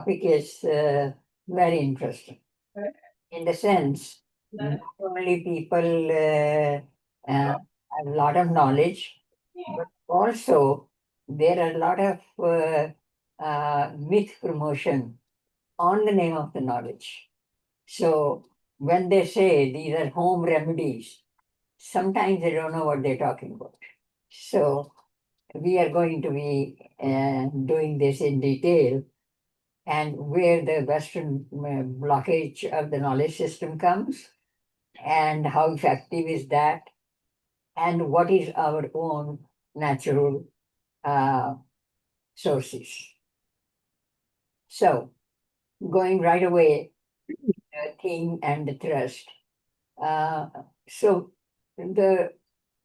Topic is very interesting in the sense not only people have a lot of knowledge, but also there are a lot of myth promotion on the name of the knowledge. So when they say these are home remedies, sometimes they don't know what they're talking about. So we are going to be doing this in detail and where the Western blockage of the knowledge system comes, and how effective is that, and what is our own natural uh, sources. So, going right away, the theme and the thrust. Uh, so, the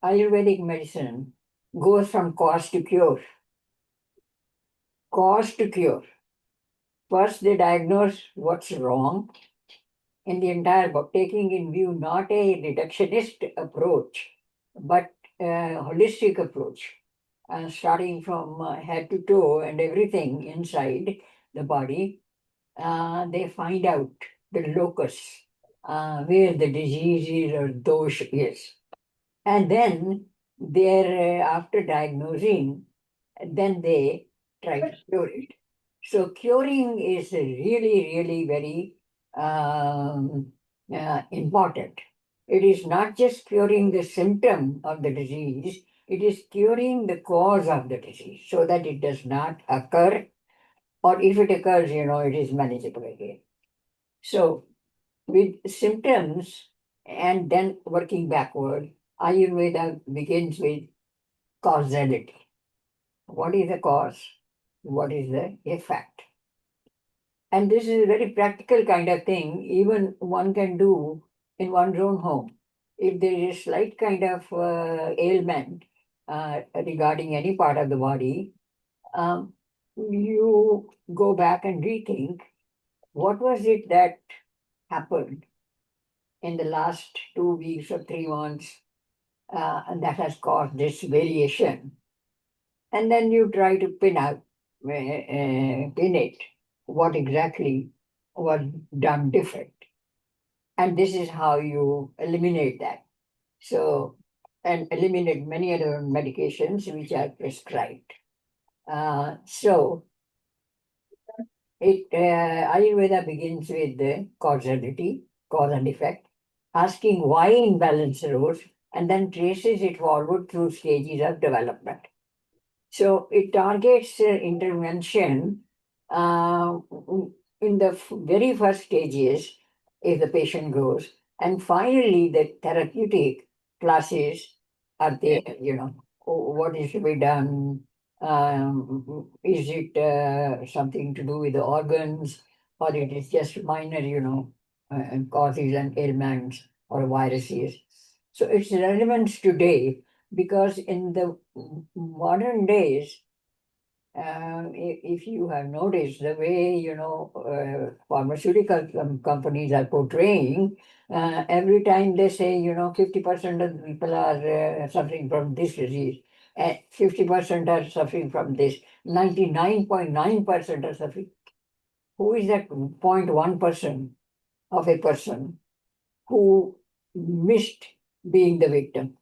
Ayurvedic medicine goes from cause to cure. Cause to cure. First, they diagnose what's wrong in the entire book, taking in view not a reductionist approach, but a holistic approach, starting from head to toe and everything inside the body. They find out the locus where the disease is or dosh is. And then they're, after diagnosing, then they try to cure it. So curing is really, really very important. It is not just curing the symptom of the disease, it is curing the cause of the disease so that it does not occur, or if it occurs, it is manageable again. So with symptoms and then working backward, Ayurveda begins with causality. What is the cause? What is the effect? And this is a very practical kind of thing, even one can do in one's own home. If there is a slight kind of ailment regarding any part of the body, um, you go back and rethink what was it that happened in the last 2 weeks or 3 months, and that has caused this variation. And then you try to pin it, what exactly was done different. And this is how you eliminate that. So, and eliminate many other medications which are prescribed. So, Ayurveda begins with the causality, cause and effect, asking why imbalance arose, and then traces it forward through stages of development. So it targets intervention uh, in the very first stages if the patient goes, and finally the therapeutic classes are there. What is to be done? Is it something to do with the organs, or it is just minor, causes and ailments or viruses? So its relevance today because in the modern days, if you have noticed the way pharmaceutical companies are portraying, every time they say 50% of the people are suffering from this disease, 50% are suffering from this, 99.9% are suffering. Who is that 0.1% of a person who missed being the victim?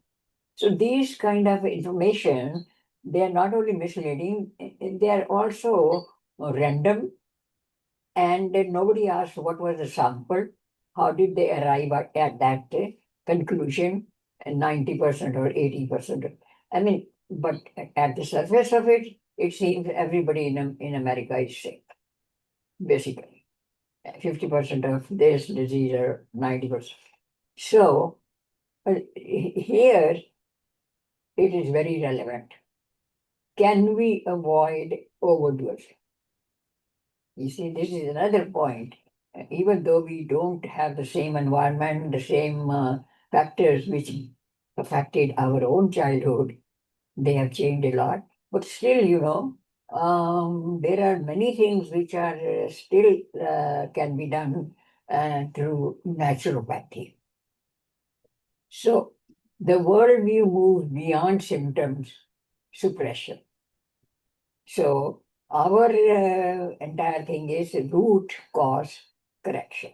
So these kind of information, they are not only misleading, they are also random, and nobody asks what was the sample, how did they arrive at that conclusion, 90% or 80%. I mean, but at the surface of it, it seems everybody in America is sick, basically. 50% of this disease or 90%. So here it is very relevant. Can we avoid overdose? You see, this is another point. Even though we don't have the same environment, the same factors which affected our own childhood, they have changed a lot. But still, there are many things which are still can be done through naturopathy. So the worldview moves beyond symptoms suppression. So Our entire thing is root cause correction.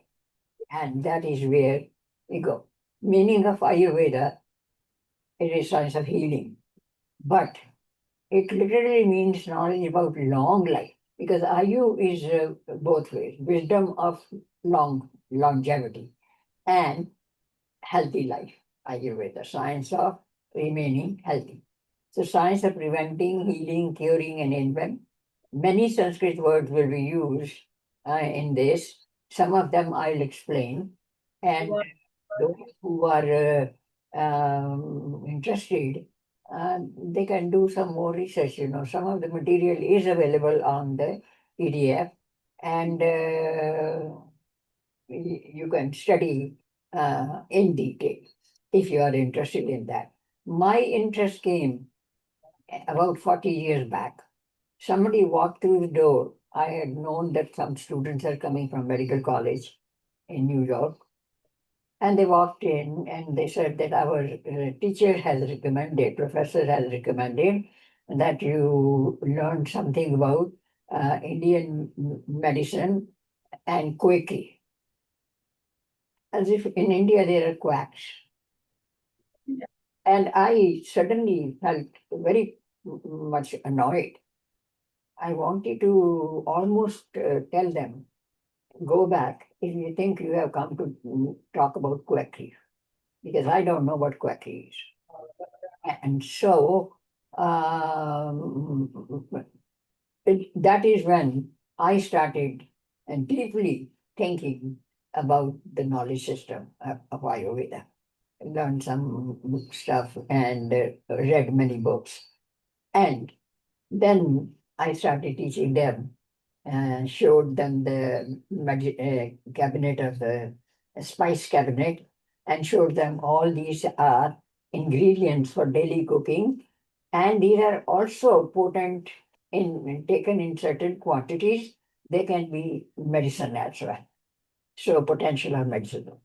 And that is where we go. Meaning of Ayurveda, it is science of healing. But it literally means knowledge about long life. Because Ayu is both ways, wisdom of longevity and healthy life. Ayurveda, science of remaining healthy. So science of preventing, healing, curing, and invent. Many Sanskrit words will be used in this. Some of them I'll explain. And those who are interested, they can do some more research. Some of the material is available on the PDF, and you can study in detail if you are interested in that. My interest came about 40 years back. Somebody walked through the door. I had known that some students are coming from medical college in New York. And they walked in and they said that our teacher has recommended, professor has recommended that you learn something about Indian medicine and quackery. As if in India there are quacks. And I suddenly felt very much annoyed. I wanted to almost tell them, go back if you think you have come to talk about quackery, because I don't know what quackery is. And so that is when I started deeply thinking about the knowledge system of Ayurveda. Learned some stuff and read many books. And then I started teaching them and showed them the cabinet of the spice cabinet and showed them all these are ingredients for daily cooking, and these are also potent in taken in certain quantities. They can be medicine as well. So potential of medicine.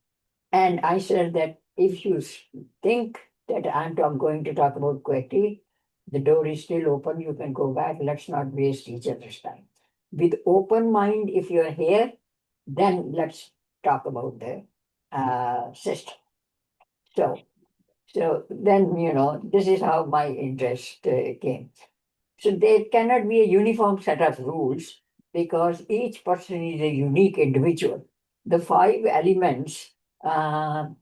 And I said that if you think that going to talk about quackery, the door is still open. You can go back. Let's not waste each other's time. With open mind, if you're here, then let's talk about the system. So, so then, this is how my interest came. So there cannot be a uniform set of rules because each person is a unique individual. The five elements, one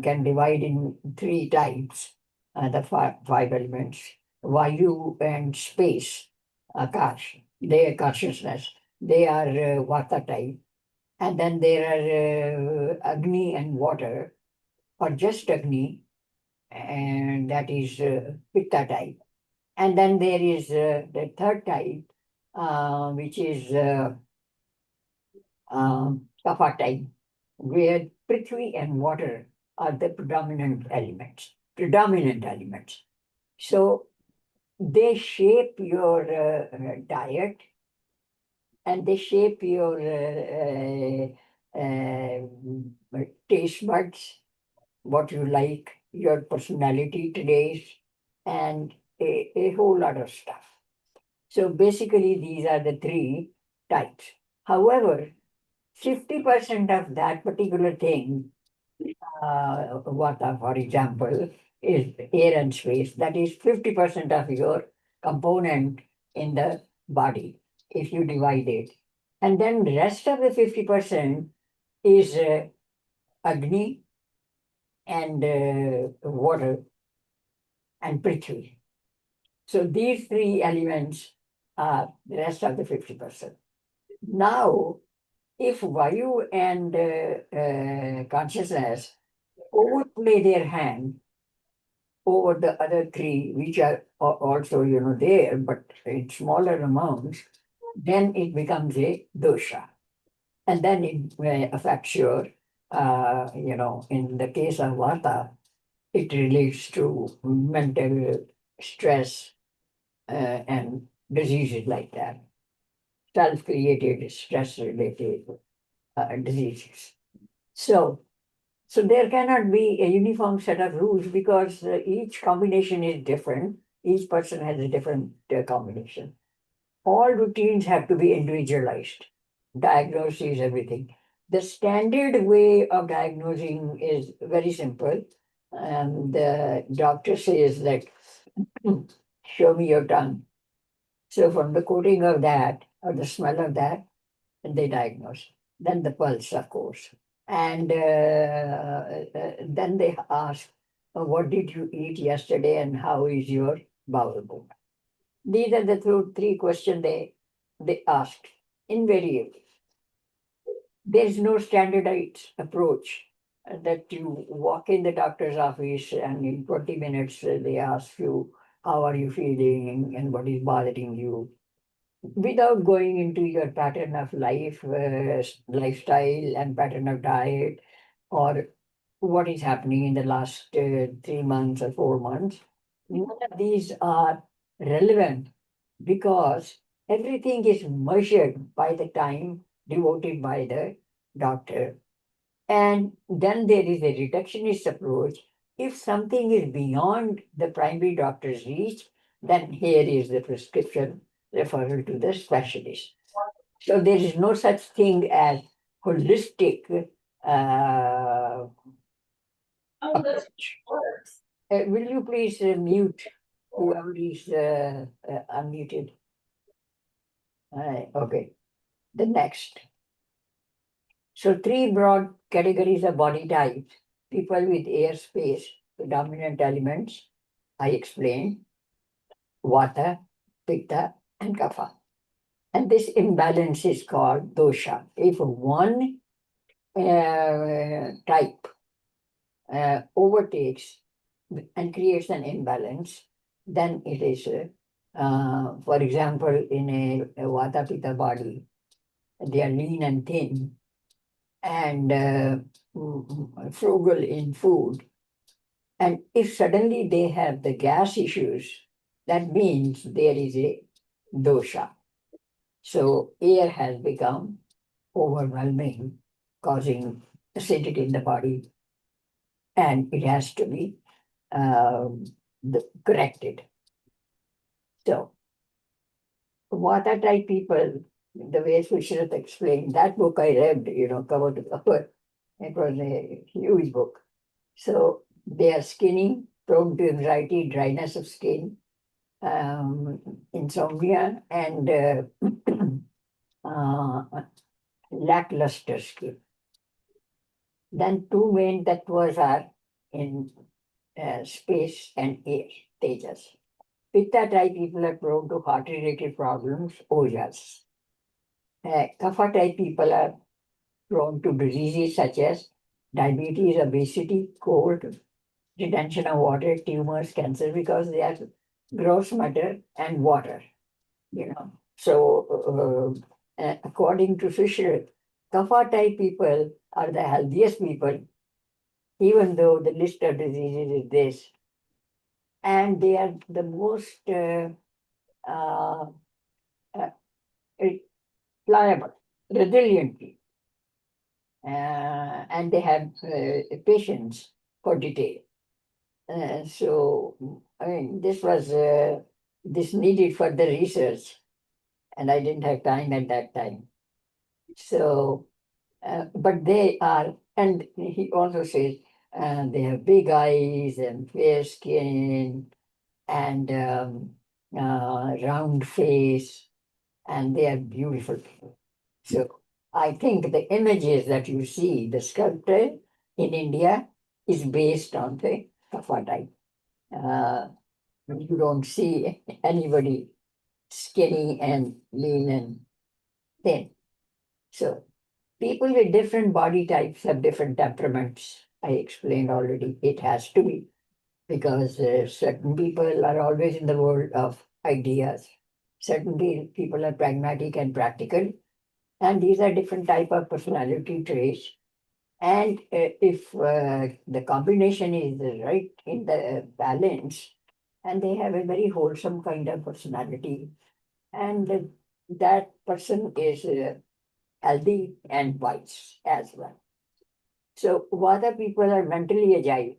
can divide in three types, the five elements, Vayu and space, Akash, they are consciousness, they are Vata type. And then there are Agni and water, or just Agni, and that is Pitta type. And then there is the third type, which is kapha type, where Prithvi and water are the predominant elements. Predominant elements. So they shape your diet and they shape your taste buds, what you like, your personality today, and a whole lot of stuff. So basically, these are the three types. However, 50% of that particular thing, water, for example, is air and space. That is 50% of your component in the body, if you divide it. And then the rest of the 50% is Agni and water and Prithvi. So these three elements are the rest of the 50%. Now, if Vayu and consciousness overplay their hand over the other three, which are also, there, but in smaller amounts, then it becomes a dosha. And then it affects your, in the case of Vata, it relates to mental stress and diseases like that, self-created stress-related diseases. So, so there cannot be a uniform set of rules because each combination is different. Each person has a different combination. all routines have to be individualized. Diagnosis, everything. The standard way of diagnosing is very simple. And the doctor says that, show me your tongue. So from the coating of that or the smell of that, they diagnose. Then the pulse, of course. And then they ask, what did you eat yesterday and how is your bowel movement? These are the three questions they asked invariably. There is no standardized approach that you walk in the doctor's office and in 20 minutes they ask you, how are you feeling and what is bothering you? Without going into your pattern of life, lifestyle and pattern of diet, or what is happening in the last 3 months or 4 months. None of these are relevant because everything is measured by the time devoted by the doctor. And then there is a reductionist approach. If something is beyond the primary doctor's reach, then here is the prescription referral to the specialist. So there is no such thing as holistic approach. Will you please mute whoever is unmuted? Okay. The next. So three broad categories of body types. People with air space, the dominant elements, I explained, Vata, Pitta, and Kapha. And this imbalance is called dosha. If one type overtakes and creates an imbalance, then it is, for example, in a Vata Pitta body, they are lean and thin and frugal in food. And if suddenly they have the gas issues, that means there is a dosha. So air has become overwhelming, causing acidity in the body, and it has to be corrected. So, Vata type people, the way Sushruta explained, that book I read, cover to cover. It was a huge book. So, they are skinny, prone to anxiety, dryness of skin, insomnia, and lackluster skin. Then two main tattvas are in space and air, tejas. Pitta type people are prone to heart related problems, ojas. Kapha type people are prone to diseases such as diabetes, obesity, cold, retention of water, tumors, cancer, because they are gross matter and water. So, according to Fisher, Kapha type people are the healthiest people, even though the list of diseases is this. And they are the most uh, uh, pliable, resilient people. And they have patience for detail. So, I mean, this needed further research, and I didn't have time at that time. So, but they are, and he also says they have big eyes and fair skin and round face, and they are beautiful people. So I think the images that you see, the sculpture in India is based on the Kapha type. Uh, you don't see anybody skinny and lean and thin. So people with different body types have different temperaments. I explained already. It has to be because certain people are always in the world of ideas. Certain people are pragmatic and practical, and these are different type of personality traits. And if the combination is right in the balance, and they have a very wholesome kind of personality, and that person is healthy and wise as well. So Vata people are mentally agile,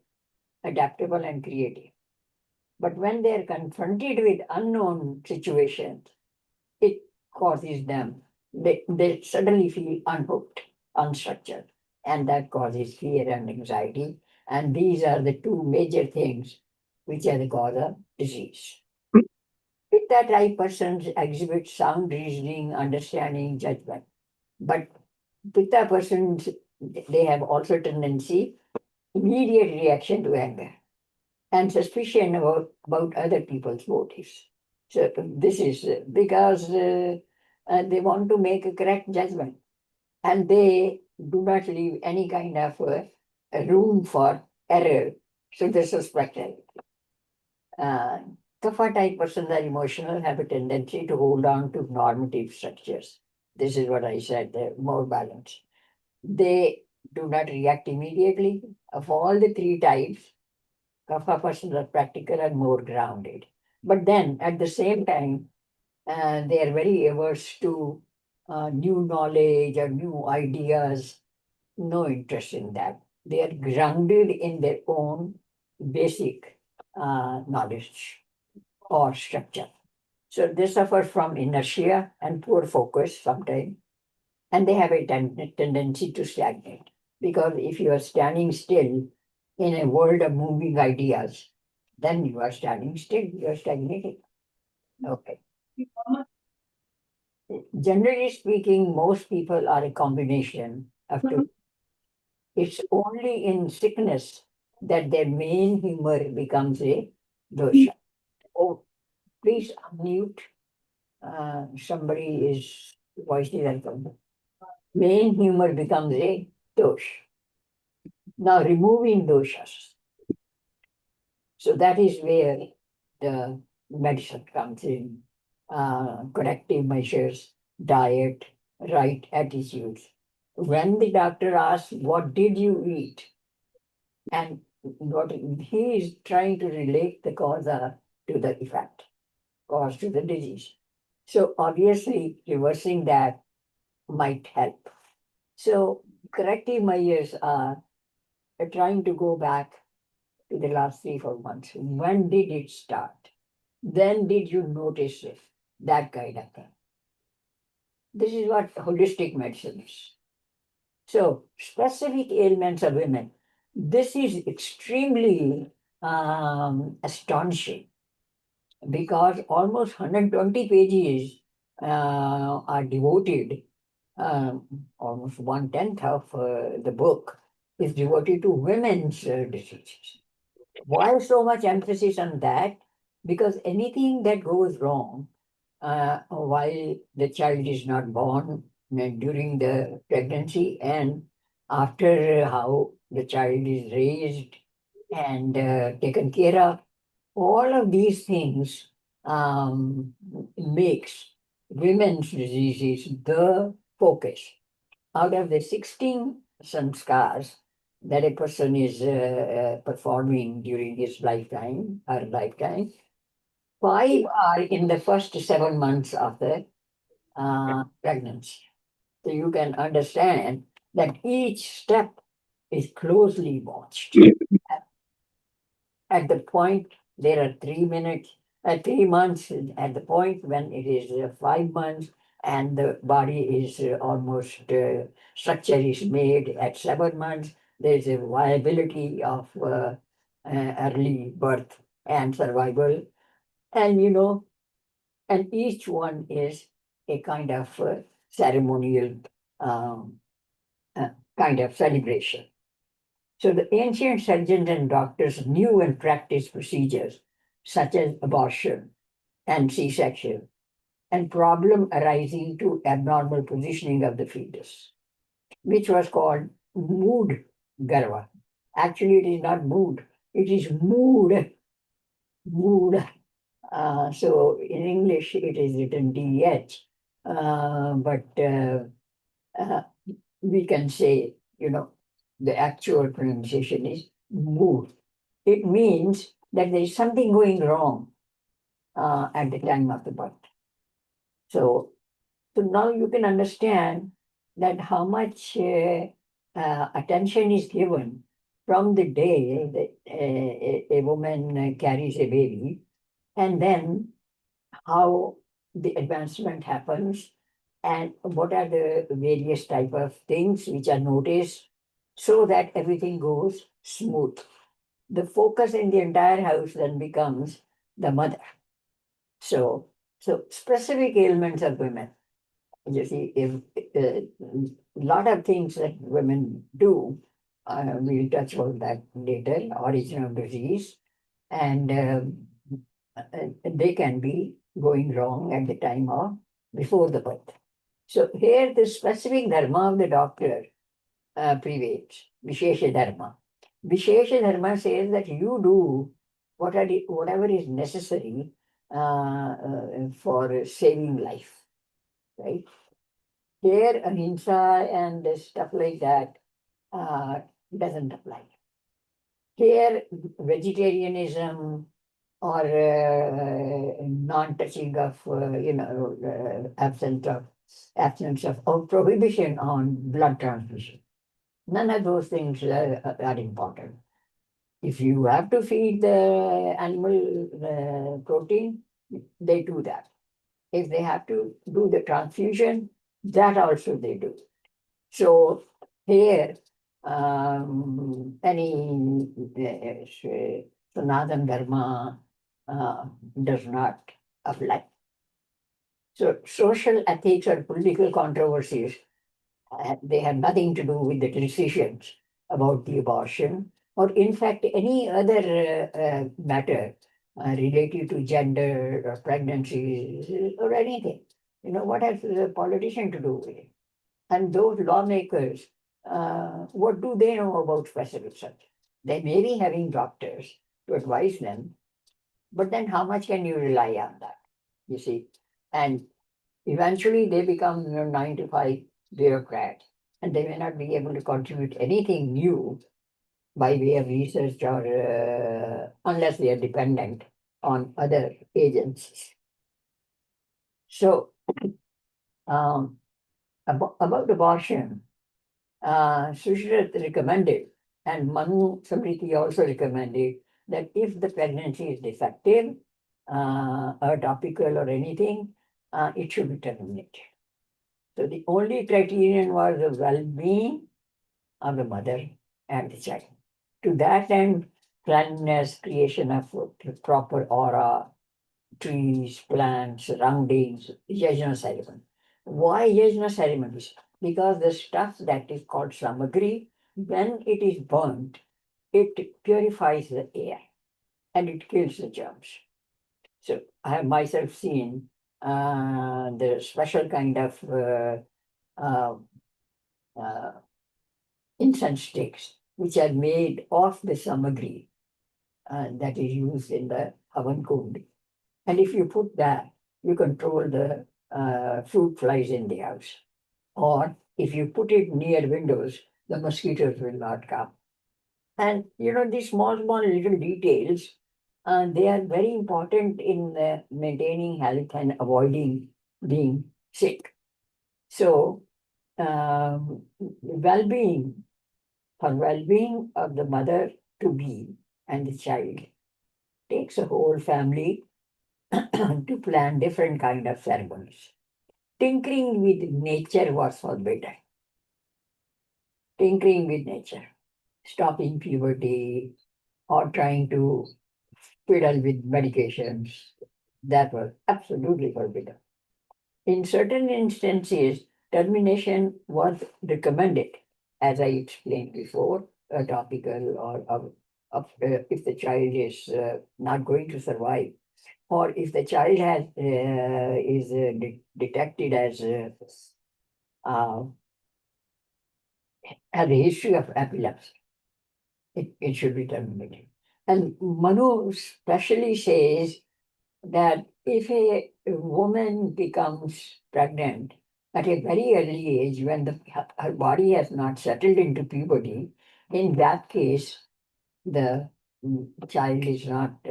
adaptable, and creative. But when they are confronted with unknown situations, it causes them, they suddenly feel unhooked, unstructured, and that causes fear and anxiety. And these are the two major things which are the cause of disease. Pitta type persons exhibit sound reasoning, understanding, judgment. But Pitta persons, they have also tendency, immediate reaction to anger and suspicion about other people's motives. So this is because they want to make a correct judgment and they do not leave any kind of room for error. So they suspect it. Uh, Kapha type persons are emotional, have a tendency to hold on to normative structures. This is what I said, they're more balanced. They do not react immediately. Of all the three types, Kapha persons are practical and more grounded. But then at the same time, they are very averse to new knowledge or new ideas, no interest in that. They are grounded in their own basic knowledge or structure. So they suffer from inertia and poor focus sometimes, and they have a tendency to stagnate. Because if you are standing still in a world of moving ideas, then you are standing still, you are stagnating. Okay. Generally speaking, most people are a combination of two. It's only in sickness that their main humor becomes a dosha. Oh, please unmute. Somebody is voicing welcome. Main humor becomes a dosh. Now removing doshas. So that is where the medicine comes in. Corrective measures, diet, right attitudes. When the doctor asks, "What did you eat?" and what he is trying to relate the cause to the effect, cause to the disease. So obviously, reversing that might help. So corrective measures are trying to go back to the last 3 4 months. When did it start? Then did you notice it? That kind of thing. This is what holistic medicine is. So specific ailments of women. This is extremely astonishing because almost 120 pages are devoted, almost 1/10 of the book is devoted to women's diseases. Why so much emphasis on that? Because anything that goes wrong while the child is not born, during the pregnancy, and after how the child is raised and taken care of, all of these things makes women's diseases the focus. Out of the 16 sanskars that a person is performing during his lifetime, her lifetime, 5 are in the first 7 months of the pregnancy. So you can understand that each step is closely watched. At the point, there are 3 minutes, 3 months, at the point when it is 5 months, and the body is almost structure is made at 7 months, there is a viability of early birth and survival. And and each one is a kind of ceremonial um, uh, kind of celebration. So the ancient surgeons and doctors knew and practiced procedures such as abortion and C-section and problem arising to abnormal positioning of the fetus, which was called mood garva. Actually, it is not mood, it is mood. Mood. So in English, it is written DH, but uh, we can say, the actual pronunciation is mood. It means that there is something going wrong at the time of the birth. So, so now you can understand that how much attention is given from the day that a woman carries a baby, and then how the advancement happens and what are the various type of things which are noticed so that everything goes smooth. The focus in the entire house then becomes the mother. So, so specific ailments of women. You see, if a lot of things that women do, we'll touch on that later, origin of disease, and they can be going wrong at the time of before the birth. So here the specific dharma of the doctor prevails, Vishesha dharma. Vishesha dharma says that you do whatever is necessary for saving life, right? Here, ahimsa and stuff like that uh, doesn't apply. Here, vegetarianism or non-touching of, absence of or prohibition on blood transfusion. None of those things are important. If you have to feed the animal protein, they do that. If they have to do the transfusion, that also they do. So here, any Sanatana Dharma does not apply. So social ethics or political controversies, they have nothing to do with the decisions about the abortion or in fact any other matter related to gender or pregnancy or anything. What has the politician to do with it? And those lawmakers, what do they know about specific subjects? They may be having doctors to advise them, but then how much can you rely on that? You see, and eventually they become 9 to 5 bureaucrats, and they may not be able to contribute anything new by way of research or unless they are dependent on other agencies. So um, about abortion, Sushrit recommended, and Manu Samriti also recommended, that if the pregnancy is defective, or topical or anything, it should be terminated. So the only criterion was the well-being of the mother and the child. To that end, cleanliness, creation of proper aura, trees, plants, surroundings, yajna ceremony. Why yajna ceremonies? Because the stuff that is called samagri, when it is burnt, it purifies the air and it kills the germs. So I have myself seen the special kind of uh, uh, incense sticks which are made of the samagri that is used in the Havan Kund. And if you put that, you control the fruit flies in the house. Or if you put it near windows, the mosquitoes will not come. And these small, small little details, they are very important in maintaining health and avoiding being sick. So, well-being, for well-being of the mother to be and the child takes a whole family to plan different kind of ceremonies. Tinkering with nature was forbidden. Tinkering with nature, stopping puberty or trying to fiddle with medications, that was absolutely forbidden. In certain instances, termination was recommended, as I explained before, a topical or if the child is not going to survive, or if the child is detected uh, has a history of epilepsy, it should be terminated. And Manu specially says that if a woman becomes pregnant at a very early age, when her body has not settled into puberty, in that case, the child is not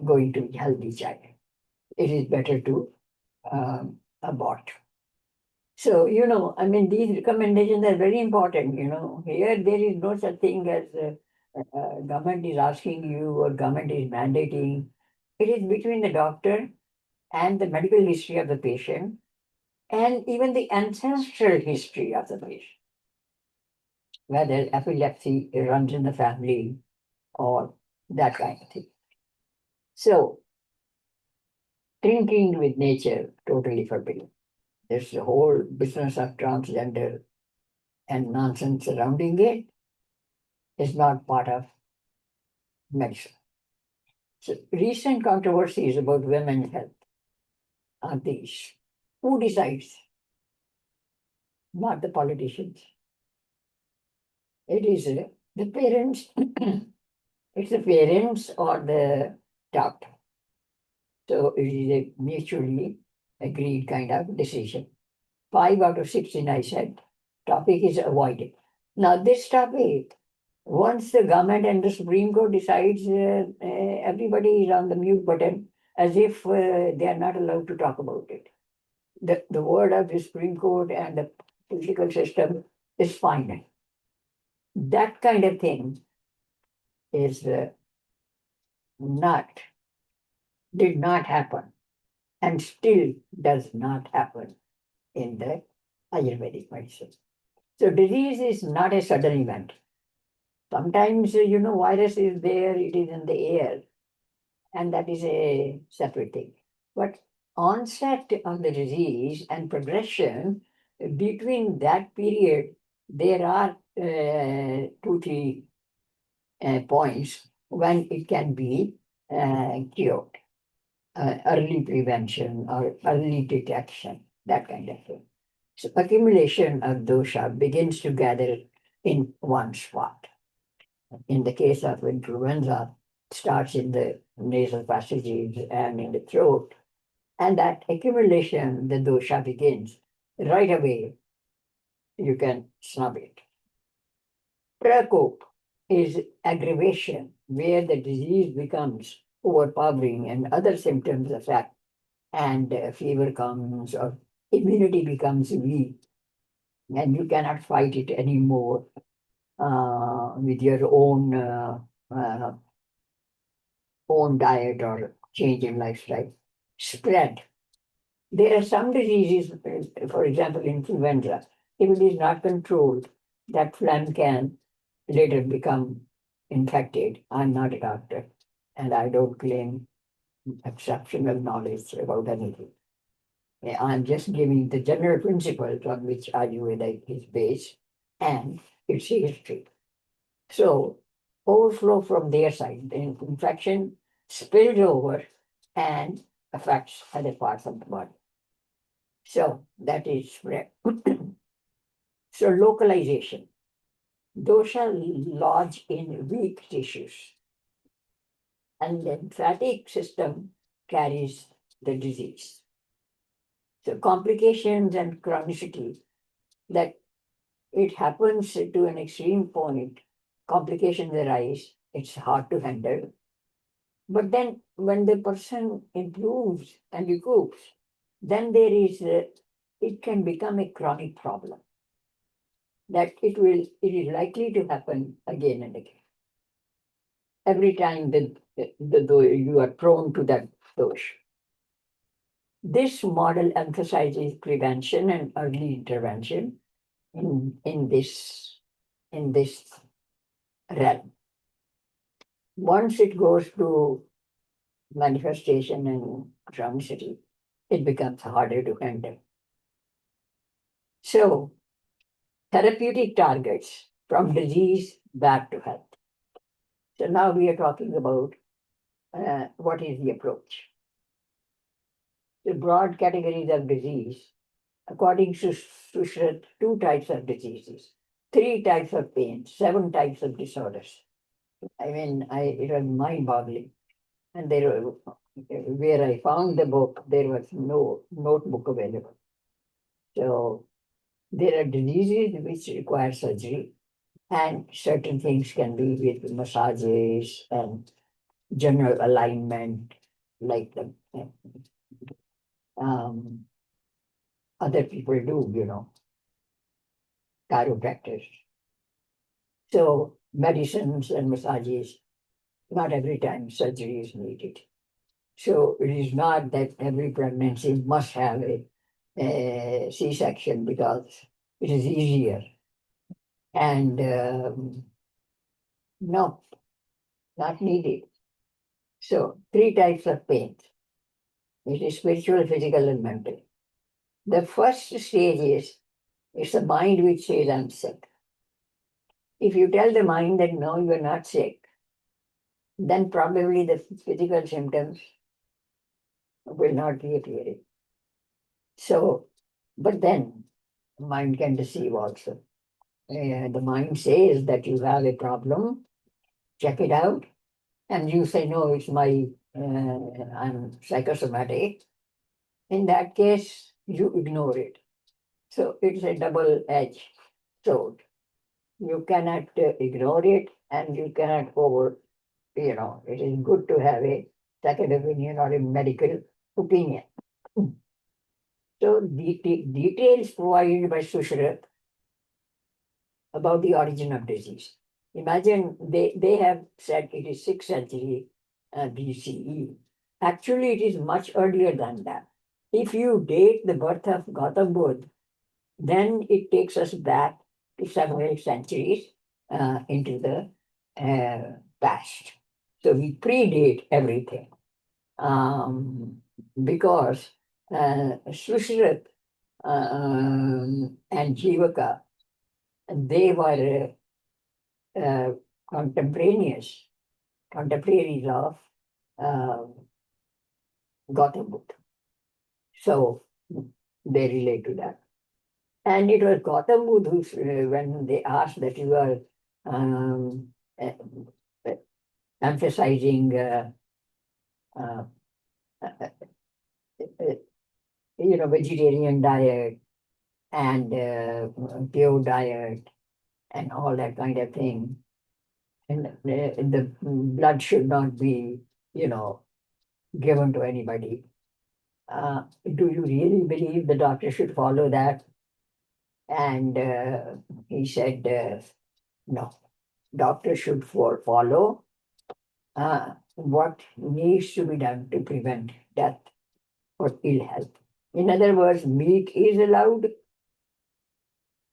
going to be healthy child. It is better to abort. So, I mean, these recommendations are very important. Here there is no such thing as government is asking you or government is mandating. It is between the doctor and the medical history of the patient, and even the ancestral history of the patient, whether epilepsy runs in the family or that kind of thing. So, drinking with nature, totally forbidden. There's the whole business of transgender and nonsense surrounding it is not part of medicine. So, recent controversies about women's health are these. Who decides? Not the politicians. It is the parents. It's the parents or the doctor. So it is a mutually agreed kind of decision. 5 out of 16, I said, topic is avoided. Now, this topic, once the government and the Supreme Court decides, everybody is on the mute button as if they are not allowed to talk about it. The word of the Supreme Court and the political system is final. That kind of thing is not, did not happen and still does not happen in the Ayurvedic medicine. So disease is not a sudden event. Sometimes, virus is there, it is in the air, and that is a separate thing. But onset of the disease and progression, between that period, there are 2, 3 points when it can be cured. Early prevention or early detection, that kind of thing. So accumulation of dosha begins to gather in one spot. In the case of influenza, starts in the nasal passages and in the throat, and that accumulation, the dosha begins right away. You can snub it. Prakopa is aggravation, where the disease becomes overpowering and other symptoms affect, and fever comes or immunity becomes weak, and you cannot fight it anymore with your uh, own diet or change in lifestyle. Spread. There are some diseases, for example, influenza. If it is not controlled, that phlegm can later become infected. I'm not a doctor, and I don't claim exceptional knowledge about anything. I'm just giving the general principles on which Ayurveda is based and its history. So, overflow from their side, the infection spills over and affects other parts of the body. So, that is spread. So, localization. Dosha lodge in weak tissues, and the lymphatic system carries the disease. So, complications and chronicity, that it happens to an extreme point, complications arise, it's hard to handle. But then when the person improves and recoups, then it can become a chronic problem that it is likely to happen again and again. Every time you are prone to that dosh. This model emphasizes prevention and early intervention in this realm. Once it goes to manifestation and chronicity, it becomes harder to handle. So, therapeutic targets from disease back to health. So now we are talking about what is the approach. The broad categories of disease, according to Sushruta, 2 types of diseases, 3 types of pain, 7 types of disorders. I mean, it was mind-boggling. And where I found the book, there was no notebook available. So there are diseases which require surgery, and certain things can be with massages and general alignment, like the um, other people do, chiropractors. So medicines and massages, not every time surgery is needed. So it is not that every pregnancy must have a C-section because it is easier. And no, not needed. So three types of pain. It is spiritual, physical, and mental. The first stage is it's the mind which says I'm sick. If you tell the mind that no, you are not sick, then probably the physical symptoms will not be appearing. So, but then mind can deceive also. The mind says that you have a problem, check it out, and you say, no, it's my, I'm psychosomatic. In that case, you ignore it. So it's a double-edged sword. You cannot ignore it, and you cannot it is good to have a second opinion or a medical opinion. So details provided by Sushruta about the origin of disease. Imagine they have said it is 6th century BCE. Actually, it is much earlier than that. If you date the birth of Gautam Buddha, then it takes us back to several centuries into the past. So we predate everything because Sushruta and Jivaka, they were uh, contemporaneous, contemporaries of uh, Gautam Buddha. So they relate to that. And it was Gautam Buddha who, when they asked that you are um, uh, uh, emphasizing, uh, vegetarian diet and pure diet and all that kind of thing, and the blood should not be, given to anybody. Do you really believe the doctor should follow that? And he said, no, doctor should follow what needs to be done to prevent death or ill health. In other words, meat is allowed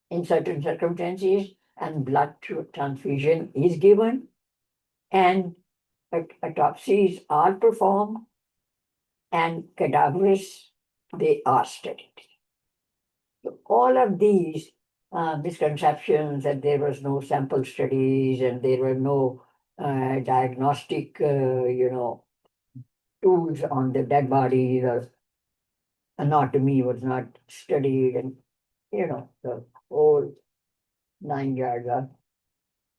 in certain circumstances, and blood transfusion is given, and autopsies are performed, and cadavers, they are studied. So all of these misconceptions that there was no sample studies and there were no diagnostic, tools on the dead bodies, or anatomy was not studied, and the whole 9 yards of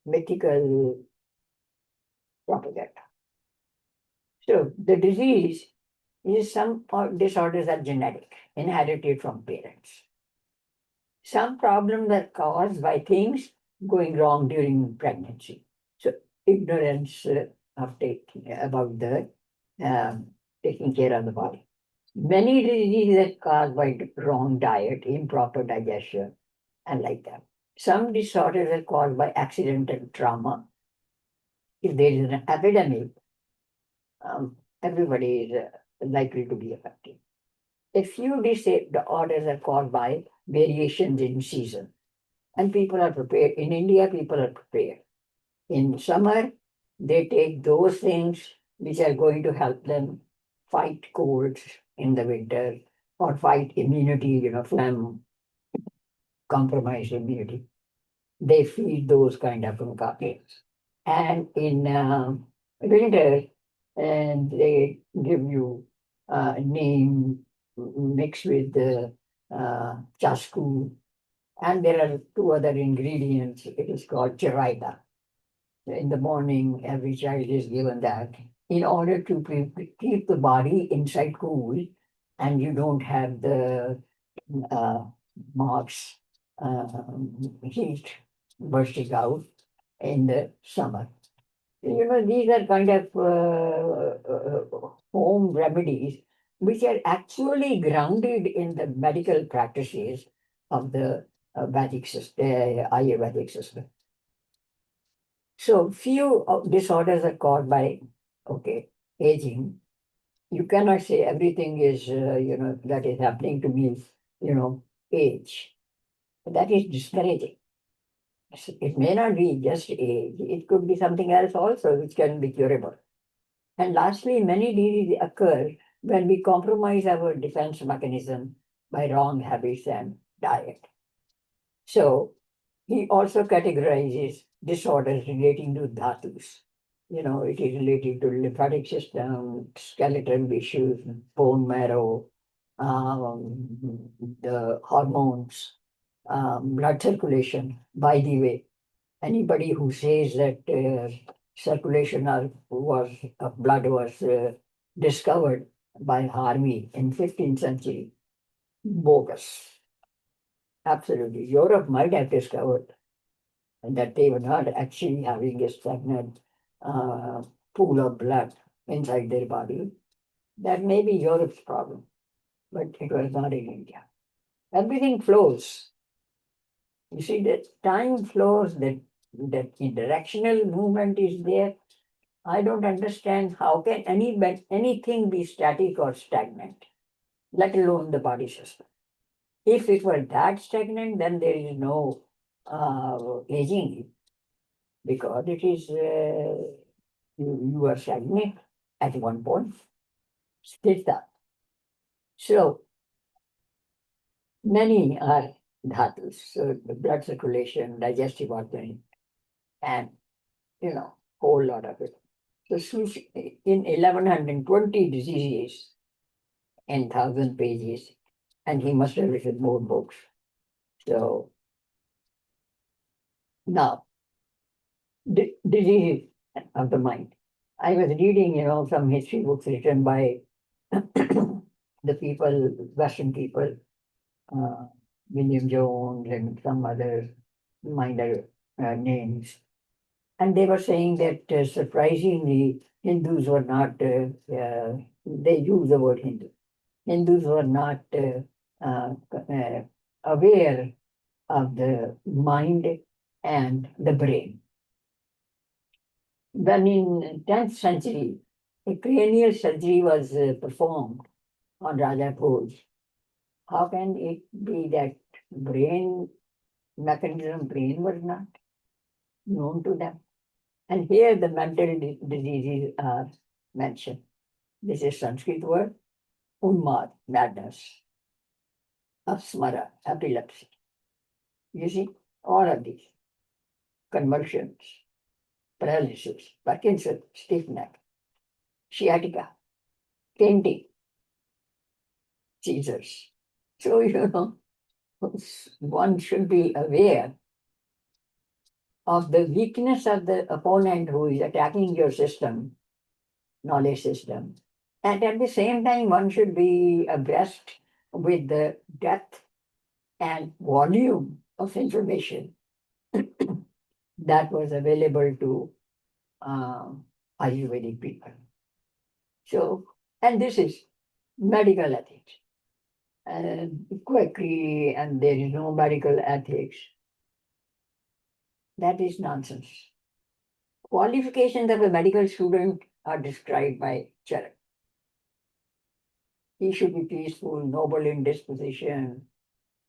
mythical propaganda. So the disease is some disorders are genetic, inherited from parents. Some problems are caused by things going wrong during pregnancy. So ignorance of taking about the taking care of the body. Many diseases are caused by wrong diet, improper digestion, and like that. Some disorders are caused by accidental trauma. If there is an epidemic, everybody is likely to be affected. A few disorders are caused by variations in season, and people are prepared. In India, people are prepared. In summer, they take those things which are going to help them fight colds in the winter or fight immunity, phlegm, compromised immunity. They feed those kind of concoctions. And in winter, and they give you neem mixed with chasku, and there are two other ingredients. It is called chiraida. In the morning, every child is given that in order to keep the body inside cool, and you don't have the uh, marks, heat bursting out in the summer. These are kind of home remedies which are actually grounded in the medical practices of the Vedic system, Ayurvedic system. So few disorders are caused by, aging, you cannot say everything is, that is happening to me, age. That is discouraging. It may not be just age, it could be something else also which can be curable. And lastly, many diseases occur when we compromise our defense mechanism by wrong habits and diet. So he also categorizes disorders relating to dhatus. It is related to lymphatic system, skeletal issues, bone marrow, the hormones, blood circulation. By the way, anybody who says that circulation of blood was discovered by Harvey in 15th century, bogus. Absolutely. Europe might have discovered that they were not actually having a stagnant uh, pool of blood inside their body. That may be Europe's problem, but it was not in India. Everything flows. You see, that time flows, that directional movement is there. I don't understand how can anything be static or stagnant, let alone the body system. If it were that stagnant, then there is no aging because it is you are stagnant at one point. Sthita. So many are dhatus, so the blood circulation, digestive organ, and whole lot of it. So in 1120 diseases and 1,000 pages, and he must have written more books. So now, disease of the mind. I was reading, some history books written by the people, Western people, uh, William Jones and some other minor names. And they were saying that surprisingly, Hindus were not, they use the word Hindu. Hindus were not aware of the mind and the brain. When in 10th century, a cranial surgery was performed on Raja Bhoj, how can it be that brain brain was not known to them? And here the mental diseases are mentioned. This is Sanskrit word, unmad, madness, apsmara, epilepsy. You see, all of these convulsions, paralysis, Parkinson, stiff neck, sciatica, fainting, seizures. So, one should be aware of the weakness of the opponent who is attacking your system, knowledge system. And at the same time, one should be abreast with the depth and volume of information that was available to Ayurvedic people. So, and this is medical ethics. Quackery and there is no medical ethics. That is nonsense. Qualifications of a medical student are described by Charak. He should be peaceful, noble in disposition,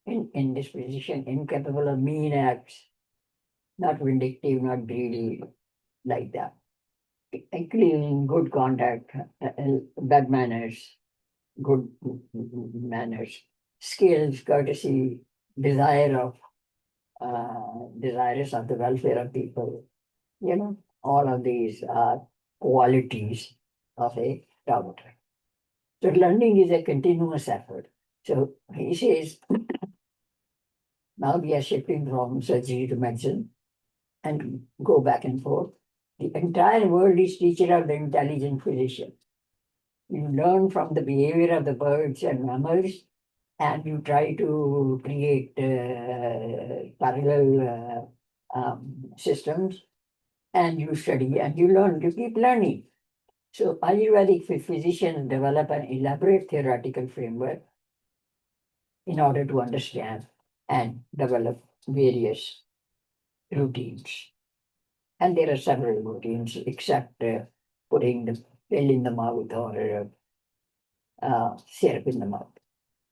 in disposition, incapable of mean acts, not vindictive, not greedy, like that. Clean, good conduct, bad manners, good manners, skills, courtesy, desire of desirous of the welfare of people. All of these are qualities of a doctor. So learning is a continuous effort. So he says, now we are shifting from surgery to medicine and go back and forth. The entire world is teacher of the intelligent physician. You learn from the behavior of the birds and mammals, and you try to create parallel systems, and you study and you learn, you keep learning. So Ayurvedic physicians develop an elaborate theoretical framework in order to understand and develop various routines. And there are several routines, except putting the pill in the mouth or syrup in the mouth.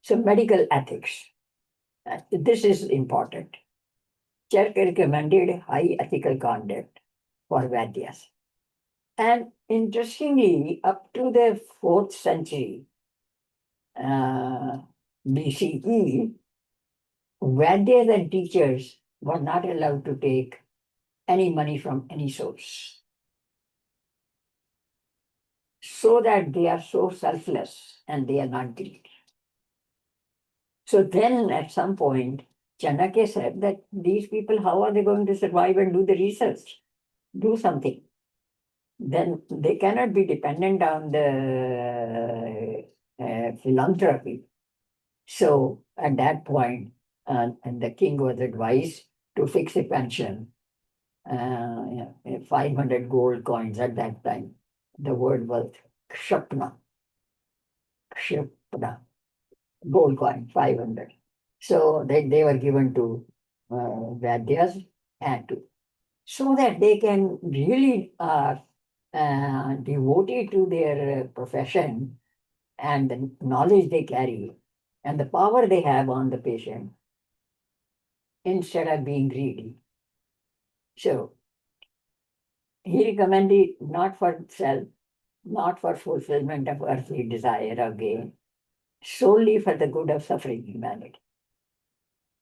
So medical ethics, this is important. Church recommended high ethical conduct for Vaidyas. And interestingly, up to the 4th century BCE, Vaidyas and teachers were not allowed to take any money from any source. So that they are so selfless and they are not greedy. So then at some point, Chanakya said that these people, how are they going to survive and do the research? Do something. Then they cannot be dependent on the philanthropy. So at that point, and the king was advised to fix a pension, 500 gold coins at that time. The word was kshapna, kshapna, gold coin, 500. So they were given to Vaidyas and to, so that they can really devoted to their profession and the knowledge they carry and the power they have on the patient instead of being greedy. So he recommended not for self, not for fulfillment of earthly desire or gain, solely for the good of suffering humanity.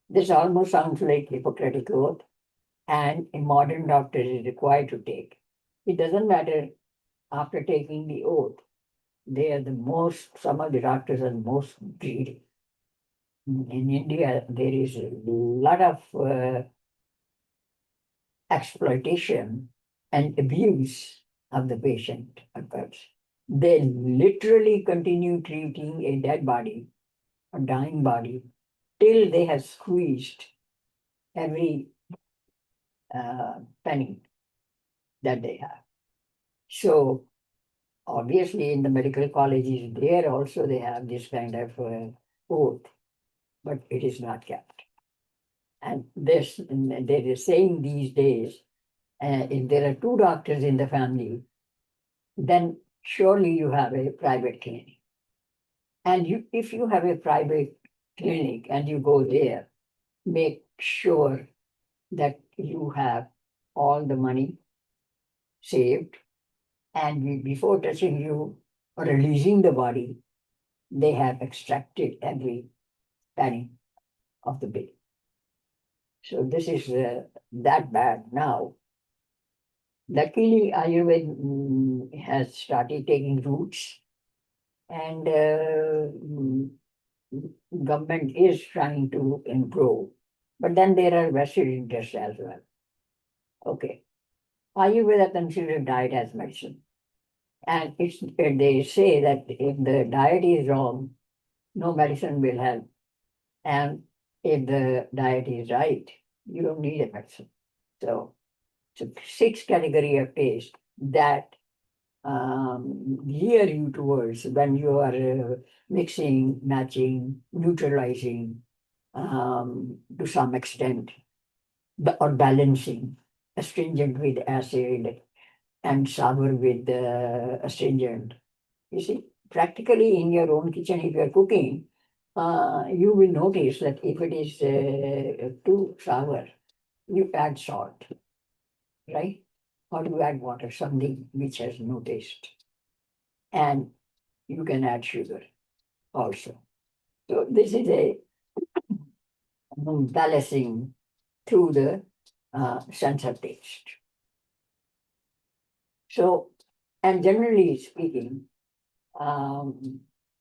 This almost sounds like Hippocratic oath, and a modern doctor is required to take. It doesn't matter after taking the oath, they are the most, some of the doctors are the most greedy. In India, there is a lot of exploitation and abuse of the patient occurs. They literally continue treating a dead body, a dying body, till they have squeezed every penny that they have. So obviously in the medical colleges, there also they have this kind of oath, but it is not kept. And this, there is saying these days, if there are two doctors in the family, then surely you have a private clinic. And if you have a private clinic and you go there, make sure that you have all the money saved. And before touching you or releasing the body, they have extracted every penny of the bill. So this is that bad now. Luckily, Ayurveda has started taking roots, and government is trying to improve. But then there are vested interests as well. Okay. Ayurveda considers diet as medicine. And they say that if the diet is wrong, no medicine will help. And if the diet is right, you don't need a medicine. So, so 6 category of taste that gear you towards when you are mixing, matching, neutralizing to some extent, or balancing astringent with acid and sour with astringent. You see, practically in your own kitchen, if you are cooking, you will notice that if it is too sour, you add salt, right? Or you add water, something which has no taste. And you can add sugar also. So this is a balancing through the sense of taste. So, and generally speaking,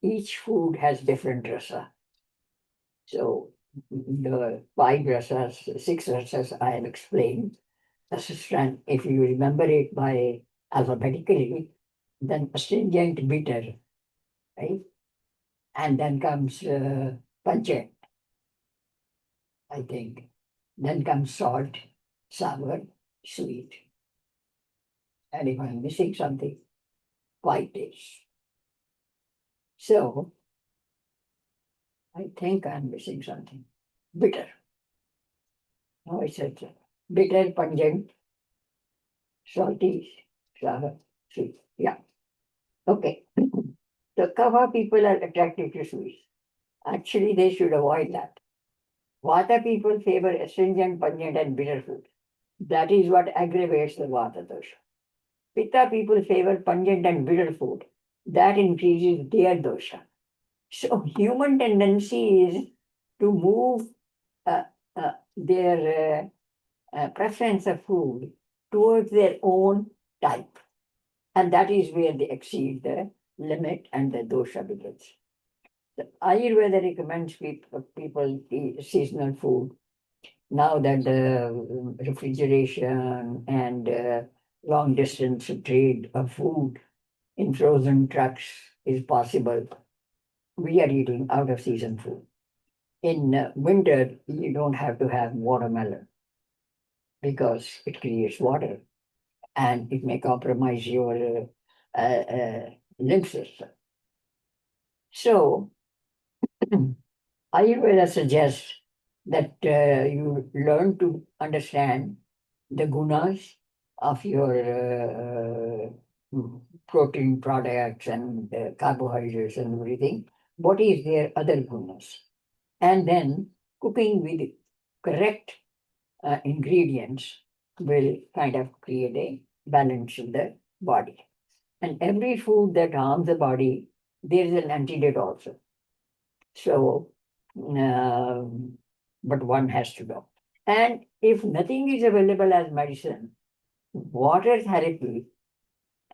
each food has different rasa. So the 5 rasas, 6 rasas I have explained. Assistant, if you remember it by alphabetically, then astringent, bitter, right? And then comes pungent, I think. Then comes salt, sour, sweet. And if I'm missing something, white taste. So I think I'm missing something. Bitter. No, I said bitter, pungent, salty, sour, sweet. Yeah. Okay. The Kapha people are attracted to sweets. Actually, they should avoid that. Vata people favor astringent, pungent, and bitter food. That is what aggravates the Vata dosha. Pitta people favor pungent and bitter food. That increases their dosha. So human tendency is to move uh, their preference of food towards their own type. And that is where they exceed the limit and the dosha begins. The Ayurveda recommends people eat seasonal food. Now that the refrigeration and long distance trade of food in frozen trucks is possible, we are eating out of season food. In winter, you don't have to have watermelon because it creates water and it may compromise your lymph system. So, Ayurveda suggests that you learn to understand the gunas of your protein products and carbohydrates and everything. What is their other gunas? And then cooking with correct ingredients will kind of create a balance in the body. And every food that harms the body, there is an antidote also. So, but one has to know. And if nothing is available as medicine, water therapy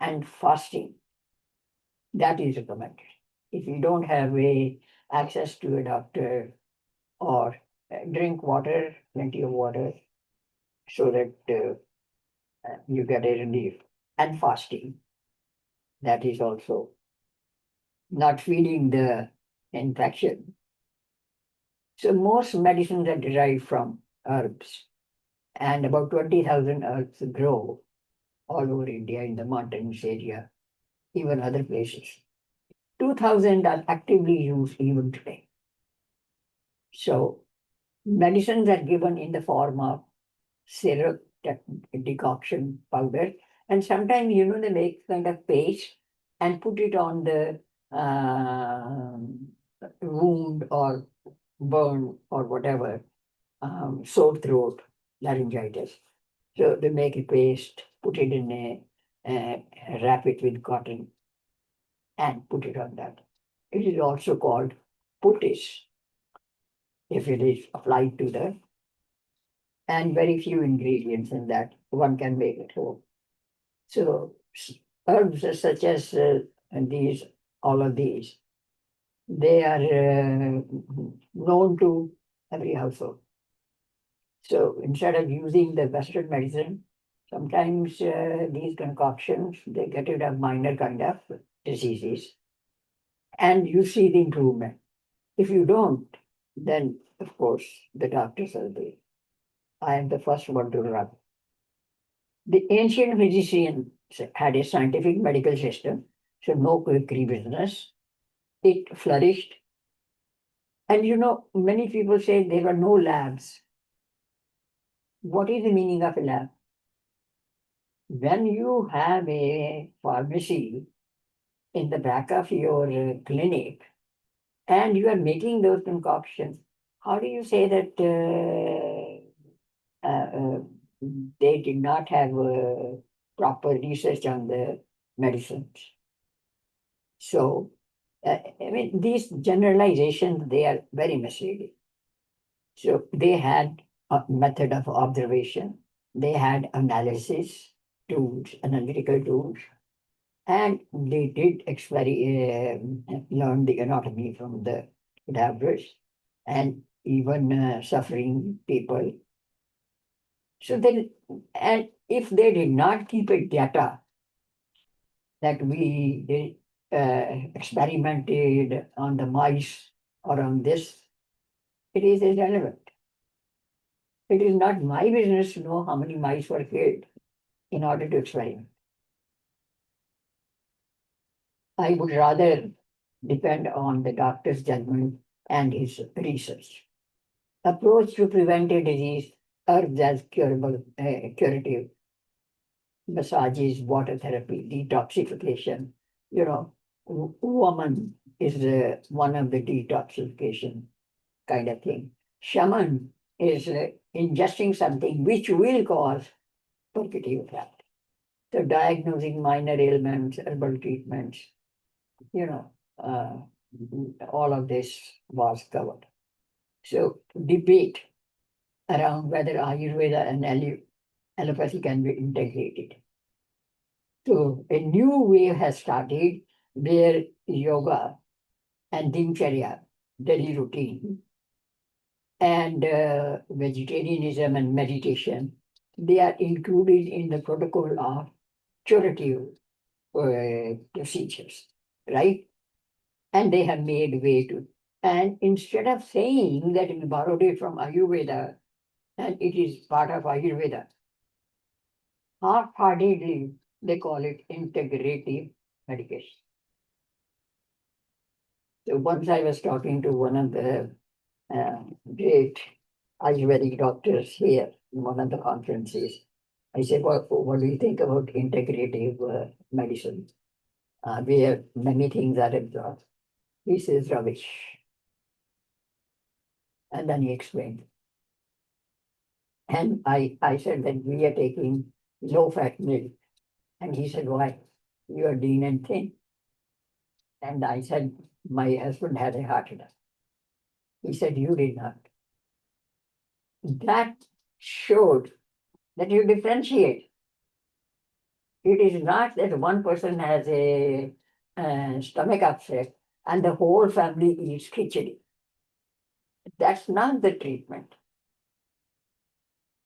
and fasting, that is recommended. If you don't have a access to a doctor, or drink water, plenty of water, so that you get a relief. And fasting, that is also not feeding the infection. So most medicines are derived from herbs, and about 20,000 herbs grow all over India in the mountainous area, even other places. 2,000 are actively used even today. So medicines are given in the form of syrup, decoction, powder, and sometimes, they make kind of paste and put it on the wound or burn or whatever, sore throat, laryngitis. So they make a paste, put it in wrap it with cotton and put it on that. It is also called putties if it is applied to the, and very few ingredients in that one can make at home. So herbs such as these, all of these, they are known to every household. So instead of using the Western medicine, sometimes these concoctions, they get rid of minor kind of diseases and you see the improvement. If you don't, then of course the doctors will be. I am the first one to run. The ancient physicians had a scientific medical system, so no quackery business. It flourished. And many people say there were no labs. What is the meaning of a lab? When you have a pharmacy in the back of your clinic and you are making those concoctions, how do you say that they did not have proper research on the medicines? So, these generalizations, they are very misleading. So they had a method of observation, they had analysis tools, analytical tools, and they did learn the anatomy from the cadavers and even suffering people. So then, and if they did not keep a data that we experimented on the mice or on this, it is irrelevant. It is not my business to know how many mice were killed in order to experiment. I would rather depend on the doctor's judgment and his research. Approach to prevent a disease, herbs as curative, massages, water therapy, detoxification, you know, woman is one of the detoxification kind of thing. Shaman is ingesting something which will cause purgative effect. So diagnosing minor ailments, herbal treatments, you know, uh, all of this was covered. So debate around whether Ayurveda and allopathy can be integrated. So a new wave has started where yoga and dincharya, daily routine, and vegetarianism and meditation, they are included in the protocol of curative procedures, right? And they have made way to. And instead of saying that we borrowed it from Ayurveda and it is part of Ayurveda, half-heartedly they call it integrative medication. So once I was talking to one of the great Ayurvedic doctors here in one of the conferences. I said, what do you think about integrative medicine? Where many things are absorbed. He says rubbish. And then he explained. And I said that we are taking low-fat milk. And he said, why? You are lean and thin. And I said, my husband had a heart attack. He said, you did not. That showed that you differentiate. It is not that one person has a stomach upset and the whole family eats khichdi. That's not the treatment.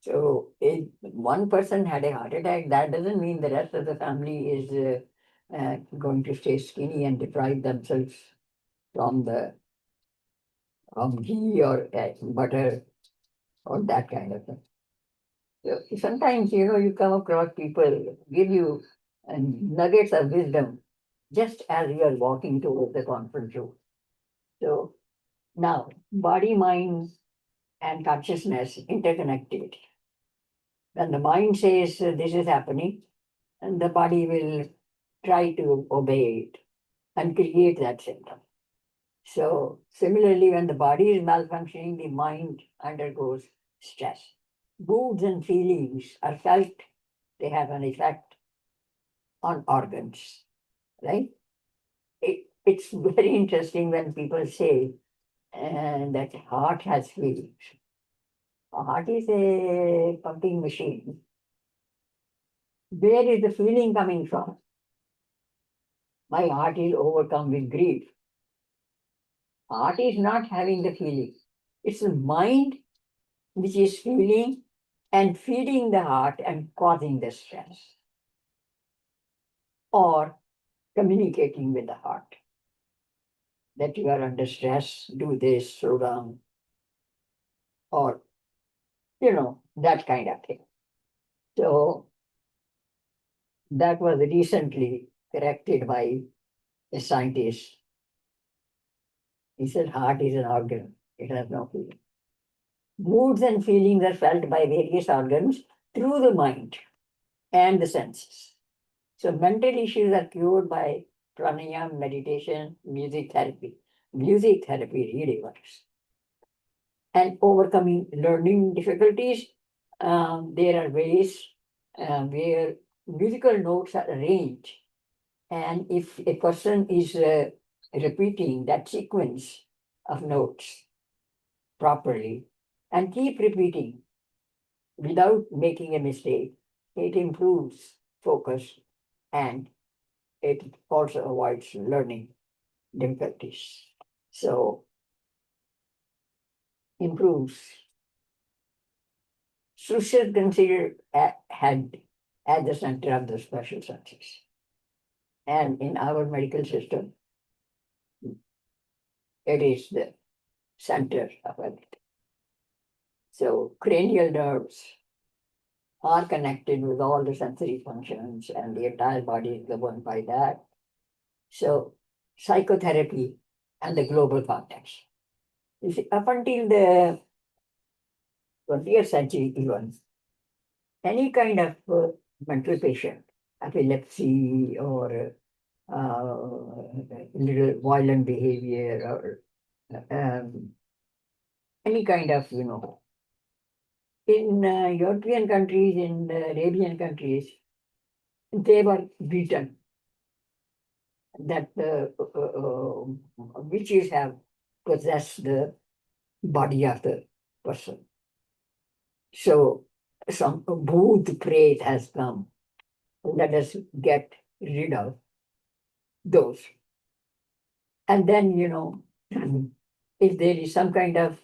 So if one person had a heart attack, that doesn't mean the rest of the family is going to stay skinny and deprive themselves from the from ghee or butter or that kind of thing. So sometimes, you come across people give you nuggets of wisdom just as you are walking towards the conference room. So now, body, mind, and consciousness interconnected. When the mind says this is happening, and the body will try to obey it and create that symptom. So similarly, when the body is malfunctioning, the mind undergoes stress. Moods and feelings are felt, they have an effect on organs, right? It's very interesting when people say that heart has feelings. Heart is a pumping machine. Where is the feeling coming from? My heart is overcome with grief. Heart is not having the feeling. It's the mind which is feeling and feeding the heart and causing the stress. Or communicating with the heart that you are under stress, do this, slow down, or, that kind of thing. So that was recently corrected by a scientist. He said heart is an organ. It has no feeling. Moods and feelings are felt by various organs through the mind and the senses. So mental issues are cured by pranayama, meditation, music therapy. Music therapy really works. And overcoming learning difficulties, there are ways where musical notes are arranged. And if a person is repeating that sequence of notes properly and keep repeating without making a mistake, it improves focus and it also avoids learning difficulties. So, improves. Social considered head at the center of the special senses. And in our medical system, it is the center of everything. So, cranial nerves are connected with all the sensory functions, and the entire body is governed by that. So, psychotherapy and the global context. You see, up until the 20th century, even, any kind of mental patient, epilepsy or little violent behavior or any kind of, in European countries, in Arabian countries, they were beaten that the witches have possessed the body of the person. So some bhoot pret has come. Let us get rid of those. And then, if there is some kind of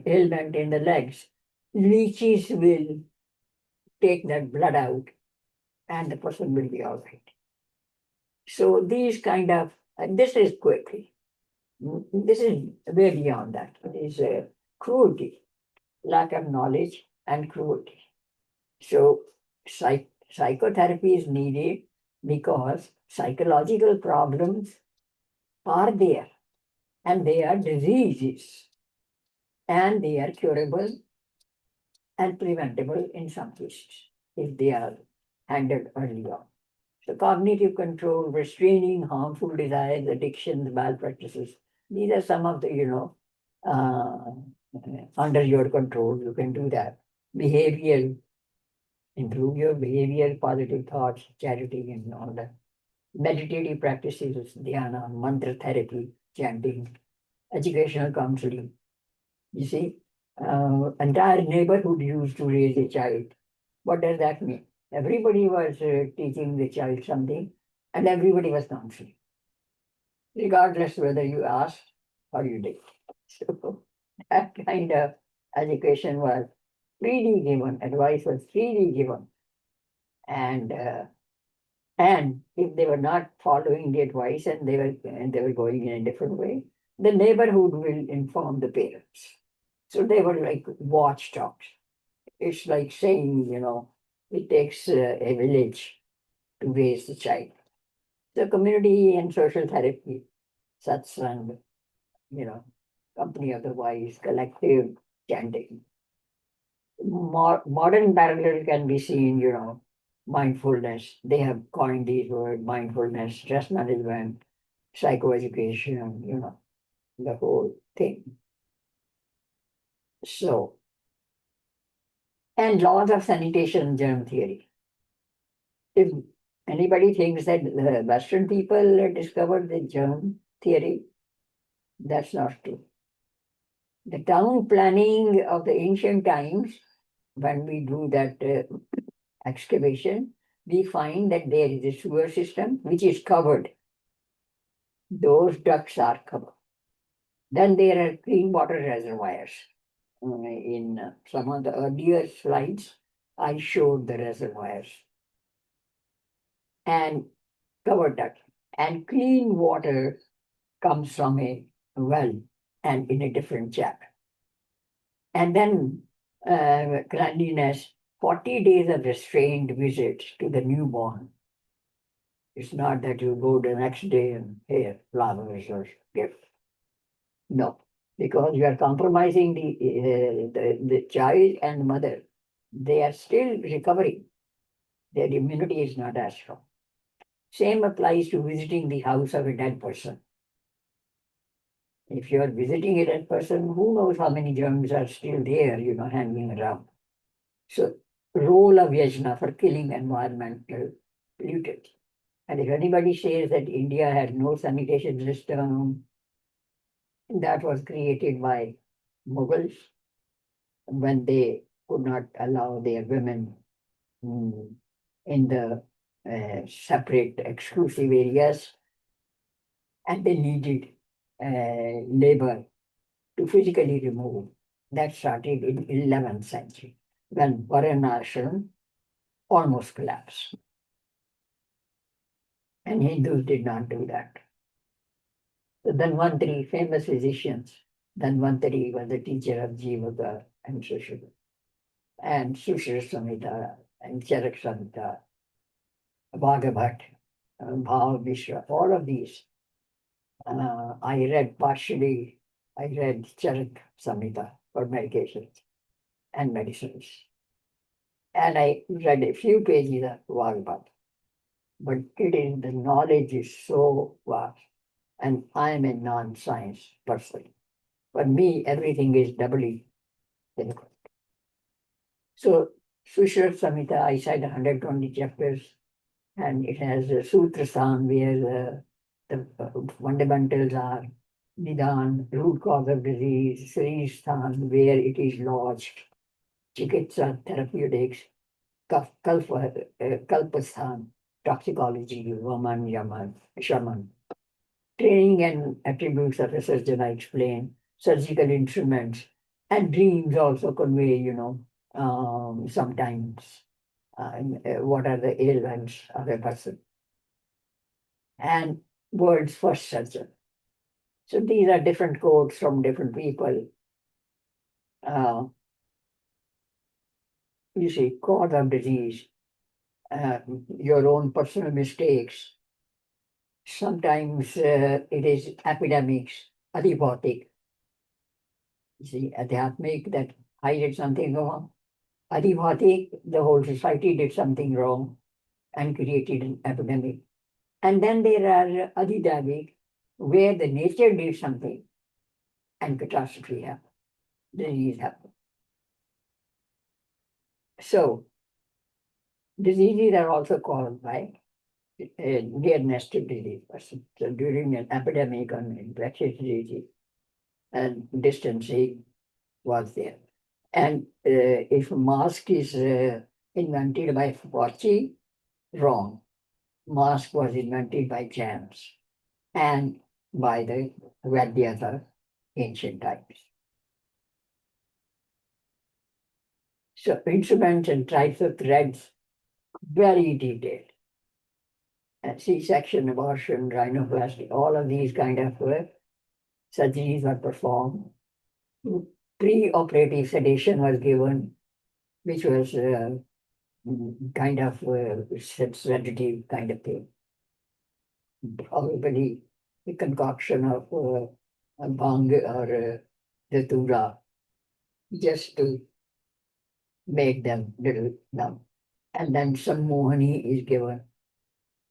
ailment in the legs, leeches will take that blood out and the person will be all right. So these kind of, this is quickly. This is way beyond that. It is cruelty, lack of knowledge and cruelty. So psychotherapy is needed because psychological problems are there and they are diseases and they are curable and preventable in some cases if they are handled early on. So cognitive control, restraining harmful desires, addictions, malpractices, these are some of the, uh, under your control, you can do that. Behavioral, improve your behavior, positive thoughts, charity, and all that. Meditative practices, dhyana, mantra therapy, chanting, educational counseling. You see, entire neighborhood used to raise a child. What does that mean? Everybody was teaching the child something, and everybody was counseling, regardless whether you asked or you did. So that kind of education was freely given, advice was freely given, and if they were not following the advice and they were going in a different way, the neighborhood will inform the parents. So they were like watchdogs. It's like saying, it takes a village to raise the child. So community and social therapy, satsang, company of the wise, collective chanting. Modern parallel can be seen, mindfulness. They have coined these words, mindfulness, stress management, psychoeducation, the whole thing. So, and laws of sanitation germ theory. If anybody thinks that the Western people discovered the germ theory, that's not true. The town planning of the ancient times, when we do that excavation, we find that there is a sewer system which is covered. Those ducts are covered. Then there are clean water reservoirs. In some of the earlier slides, I showed the reservoirs and covered duct. And clean water comes from a well and in a different chap. And then cleanliness, 40 days of restrained visits to the newborn. It's not that you go the next day and here, flowers or gift. No, because you are compromising the child and mother. They are still recovering. Their immunity is not as strong. Same applies to visiting the house of a dead person. If you are visiting a dead person, who knows how many germs are still there, hanging around. So, role of yajna for killing environmental pollutants. And if anybody says that India had no sanitation system, that was created by Mughals when they could not allow their women in the separate exclusive areas, and they needed labor to physically remove. That started in 11th century when Varanashram almost collapsed. And Hindus did not do that. The Dhanvantari, famous physicians, Dhanvantari was the teacher of Jivaka and Sushruta, and Sushruta Samhita and Charak Samhita, Bhagavat, Bhav Mishra, all of these. I read partially, I read Charak Samhita for medications and medicines. And I read a few pages of Bhagavat. but the knowledge is so vast. And I'm a non-science person. For me, everything is doubly difficult. So, Sushra Samhita, I said 120 chapters, and it has a Sutra San where the fundamentals are Nidan, root cause of disease, Sri Stan, where it is lodged, Chikitsa, therapeutics, Kalpasthan, toxicology, Vaman, Yaman, Shaman. Training and attributes of a surgeon, I explain, surgical instruments, and dreams also convey, sometimes what are the ailments of a person, and world's first surgeon. So these are different quotes from different people. Uh, you see, cause of disease, uh, your own personal mistakes. Sometimes it is epidemics, adiphotic. You see, adhyatmic, that I did something wrong. Adiphotic, the whole society did something wrong and created an epidemic. And then there are adidamic, where the nature did something and catastrophe happened, disease happened. So diseases are also caused by near nested disease person. So during an epidemic or an infectious disease, and distancing was there. And if mask is invented by Fauci, wrong. Mask was invented by James and by the Vadyas of ancient times. So instruments and types of threads, very detailed. And C-section, abortion, rhinoplasty, all of these kind of surgeries were performed. Pre-operative sedation was given, which was kind of sedative kind of thing. Probably the concoction of a bhang or datura, just to make them little numb. And then some mohani is given.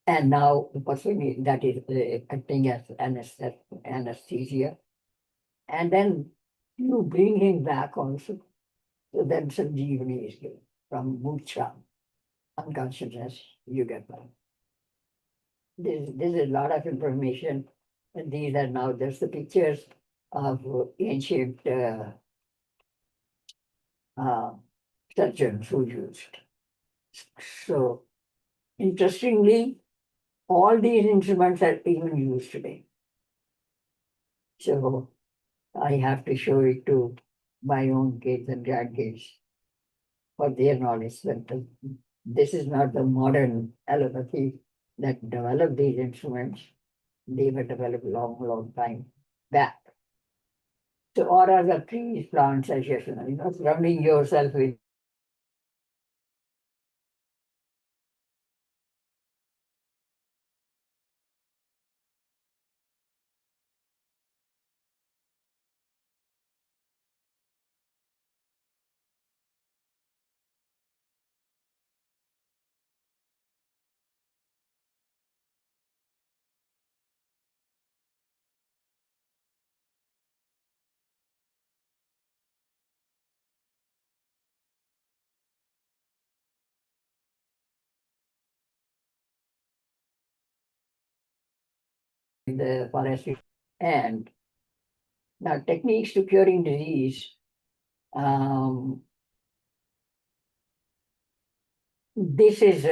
And now the person that is acting as anesthesia. And then you bring him back also. So then some jivani is given from murcha, unconsciousness, you get back. This is a lot of information. And these are now just the pictures of ancient uh, surgeons who used. So interestingly, all these instruments are even used today. So I have to show it to my own kids and grandkids for their knowledge that this is not the modern allopathy that developed these instruments. They were developed long, long time back. So auras are trees, plants, as surrounding yourself with the forest. And now techniques to curing disease. Um, this is,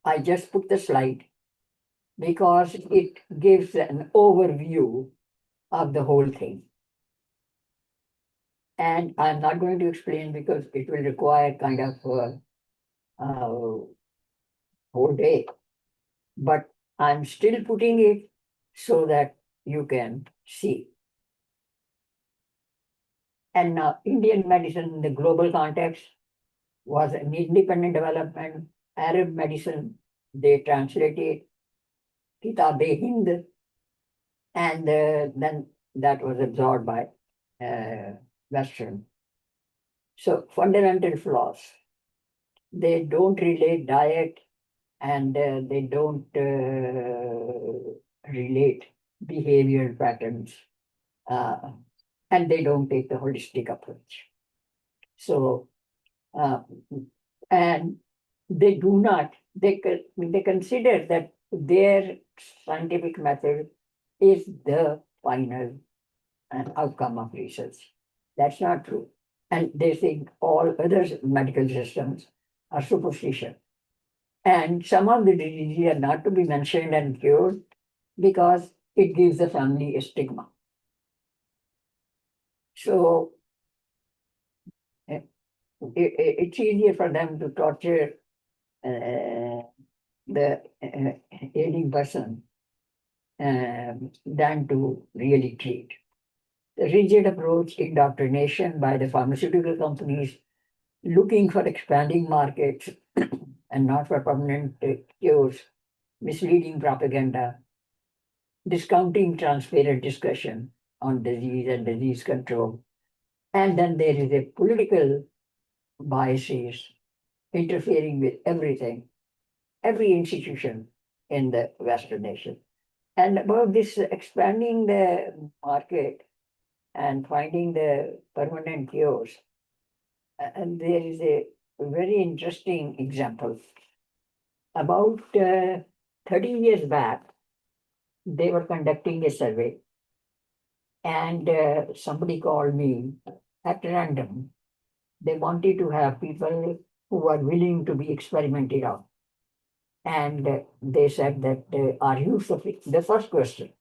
I just put the slide because it gives an overview of the whole thing. And I'm not going to explain because it will require kind of whole day. But I'm still putting it so that you can see. And now Indian medicine in the global context was an independent development. Arab medicine, they translated Kitab-e-Hind, and then that was absorbed by Western. So fundamental flaws. They don't relate diet and they don't relate behavioral patterns, uh, and they don't take the holistic approach. So, uh, and they do not, they consider that their scientific method is the final outcome of research. That's not true. And they think all other medical systems are superficial. And some of the diseases are not to be mentioned and cured because it gives the family a stigma. So uh, it's easier for them to torture the ailing person than to really treat. The rigid approach, indoctrination by the pharmaceutical companies looking for expanding markets and not for permanent cures, misleading propaganda, discounting transparent discussion on disease and disease control. And then there is a political biases interfering with everything, every institution in the Western nation. And about this expanding the market and finding the permanent cures, and there is a very interesting example. About 30 years back, they were conducting a survey, and somebody called me at random. They wanted to have people who are willing to be experimented on. And they said that, are you sufficient? The first question,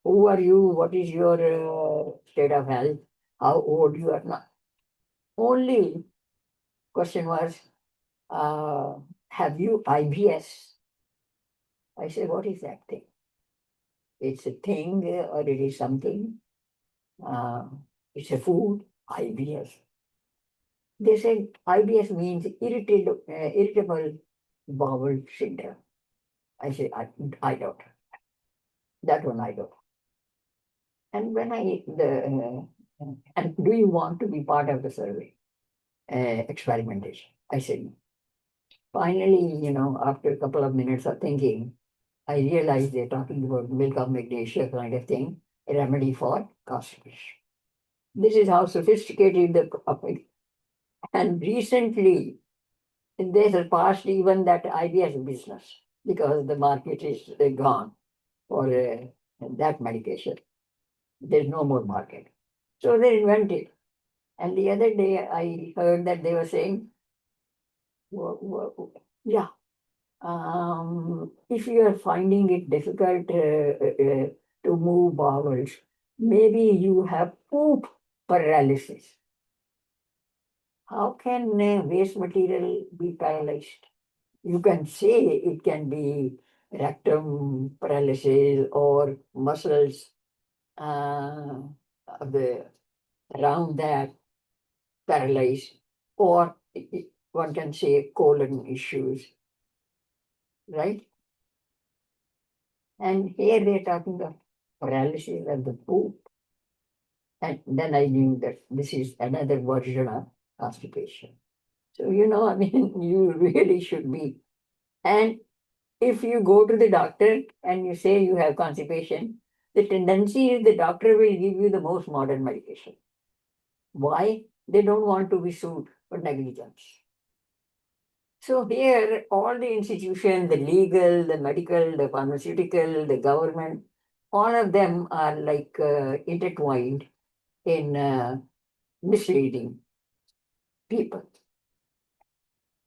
who are you? What is your state of health? How old you are? Not. Only question was, uh, have you IBS? I said, what is that thing? It's a thing or it is something. Uh, it's a food, IBS. They said IBS means irritable bowel syndrome. I said, I don't. That one I don't. And when and do you want to be part of the survey experimentation? I said, finally, after a couple of minutes of thinking, I realized they're talking about milk of magnesia kind of thing, a remedy for constipation. This is how sophisticated the and recently they surpassed even that IBS business because the market is gone for that medication. There's no more market. So they invented. And the other day I heard that they were saying, yeah, if you are finding it difficult to move bowels, maybe you have poop paralysis. How can waste material be paralyzed? You can say it can be rectum paralysis or muscles uh, the, around that paralyzed, or one can say colon issues, right? And here they're talking about paralysis of the poop. And then I knew that this is another version of constipation. So, I mean, you really should be. And if you go to the doctor and you say you have constipation, the tendency is the doctor will give you the most modern medication. Why? They don't want to be sued for negligence. So here, all the institutions, the legal, the medical, the pharmaceutical, the government, all of them are like intertwined in misleading people.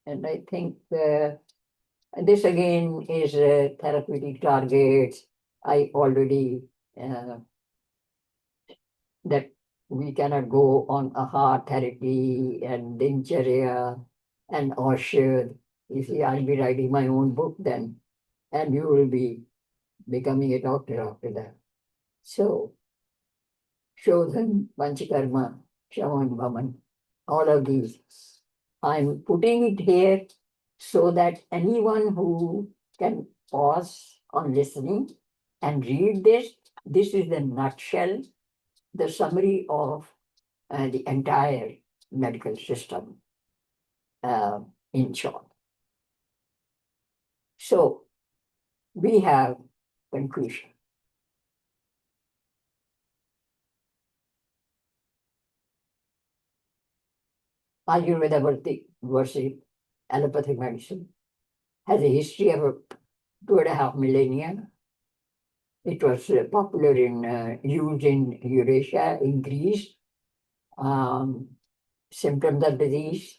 And I think this again is therapeutic targets. I already that we cannot go on a hard therapy and dincharya and Aushad. You see, I'll be writing my own book then, and you will be becoming a doctor after that. So, Shodhan, Panchakarma, Shaman, Vaman, all of these. I'm putting it here so that anyone who can pause on listening and read this is the nutshell, the summary of the entire medical system uh, in short. So we have conclusion. Ayurveda versus allopathic medicine has a history of 2.5 millennia. It was popular in used in Eurasia, in Greece. Um, Symptoms of disease,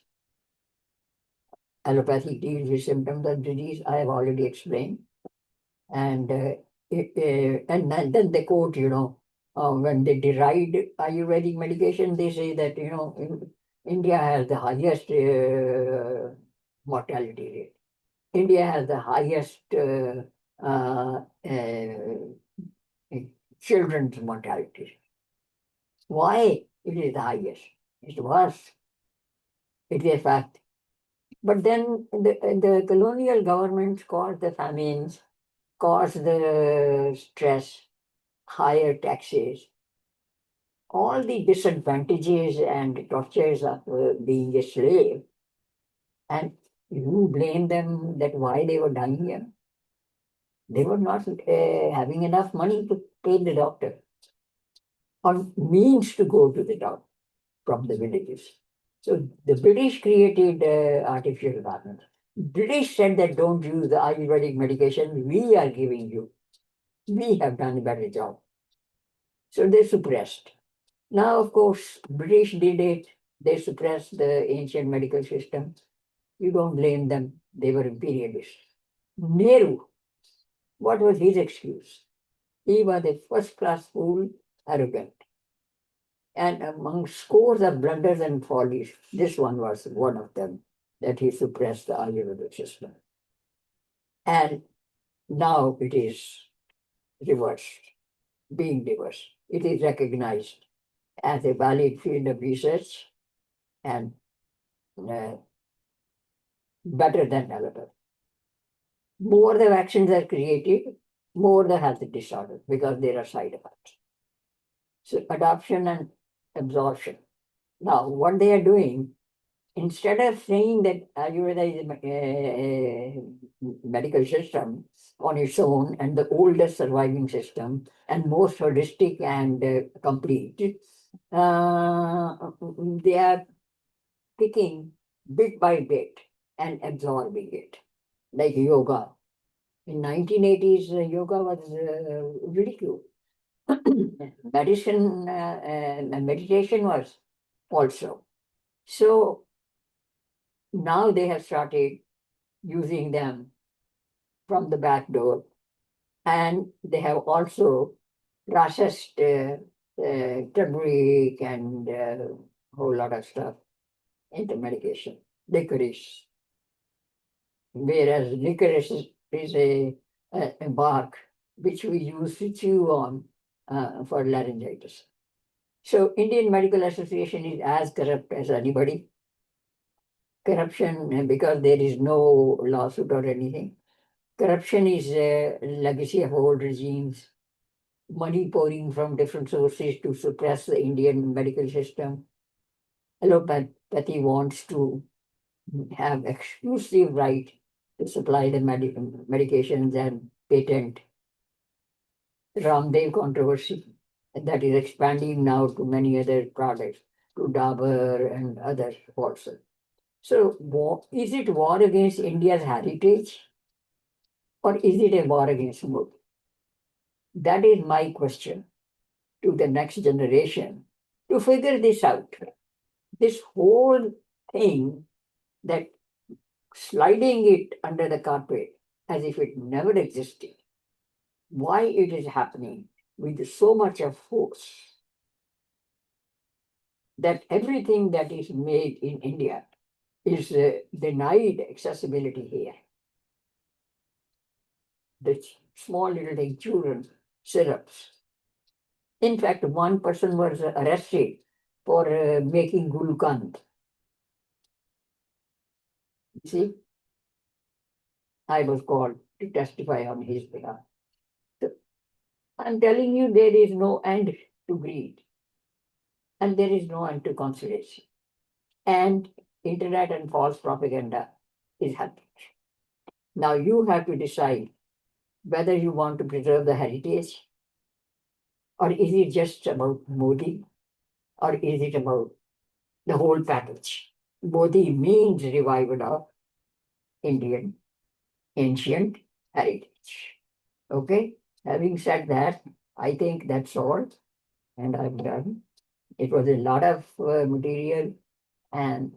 allopathy deals with symptoms of disease. I have already explained, and then they quote, when they deride Ayurvedic medication, they say that India has the highest mortality rate. India has the highest children's mortality. Why it is the highest? It was. It is a fact. But then the colonial governments caused the famines, caused the stress, higher taxes, all the disadvantages and tortures of being a slave. And you blame them that why they were dying here. They were not having enough money to pay the doctor or means to go to the doctor from the villages. So the British created artificial garments. British said that don't use the Ayurvedic medication we are giving you. We have done a better job. So they suppressed. Now, of course, British did it. They suppressed the ancient medical system. You don't blame them. They were imperialists. Nehru, what was his excuse? He was a first-class fool, arrogant. And among scores of blunders and follies, this one was one of them, that he suppressed the Ayurvedic system. And now it is reversed, being reversed. It is recognized as a valid field of research and uh, better than allopathy. More the vaccines are created, more the health disorders because there are side effects. So adoption and absorption. Now, what they are doing, instead of saying that Ayurveda is a medical system on its own and the oldest surviving system and most holistic and complete, they are picking bit by bit and absorbing it, like yoga. In 1980s, yoga was ridiculed. Medicine and meditation was also. So now they have started using them from the back door, and they have also processed turmeric and a whole lot of stuff into medication. Licorice, whereas licorice is a bark which we use to chew on for laryngitis. So Indian Medical Association is as corrupt as anybody. Corruption, because there is no lawsuit or anything. Corruption is a legacy of old regimes. Money pouring from different sources to suppress the Indian medical system. Allopathy wants to have exclusive right to supply the medications and patent. Ramdev controversy that is expanding now to many other products, to Dabur and others also. So, is it war against India's heritage or is it a war against mood? That is my question to the next generation to figure this out. This whole thing that sliding it under the carpet as if it never existed, why it is happening with so much of force that everything that is made in India is denied accessibility here. The small little like children syrups. In fact, one person was arrested for making gulkand. See, I was called to testify on his behalf. So I'm telling you, there is no end to greed, and there is no end to consolation. And internet and false propaganda is happening. Now you have to decide whether you want to preserve the heritage, or is it just about Modi, or is it about the whole package? Modi means revival of Indian ancient heritage. Okay? Having said that, I think that's all, and I'm done. It was a lot of material, and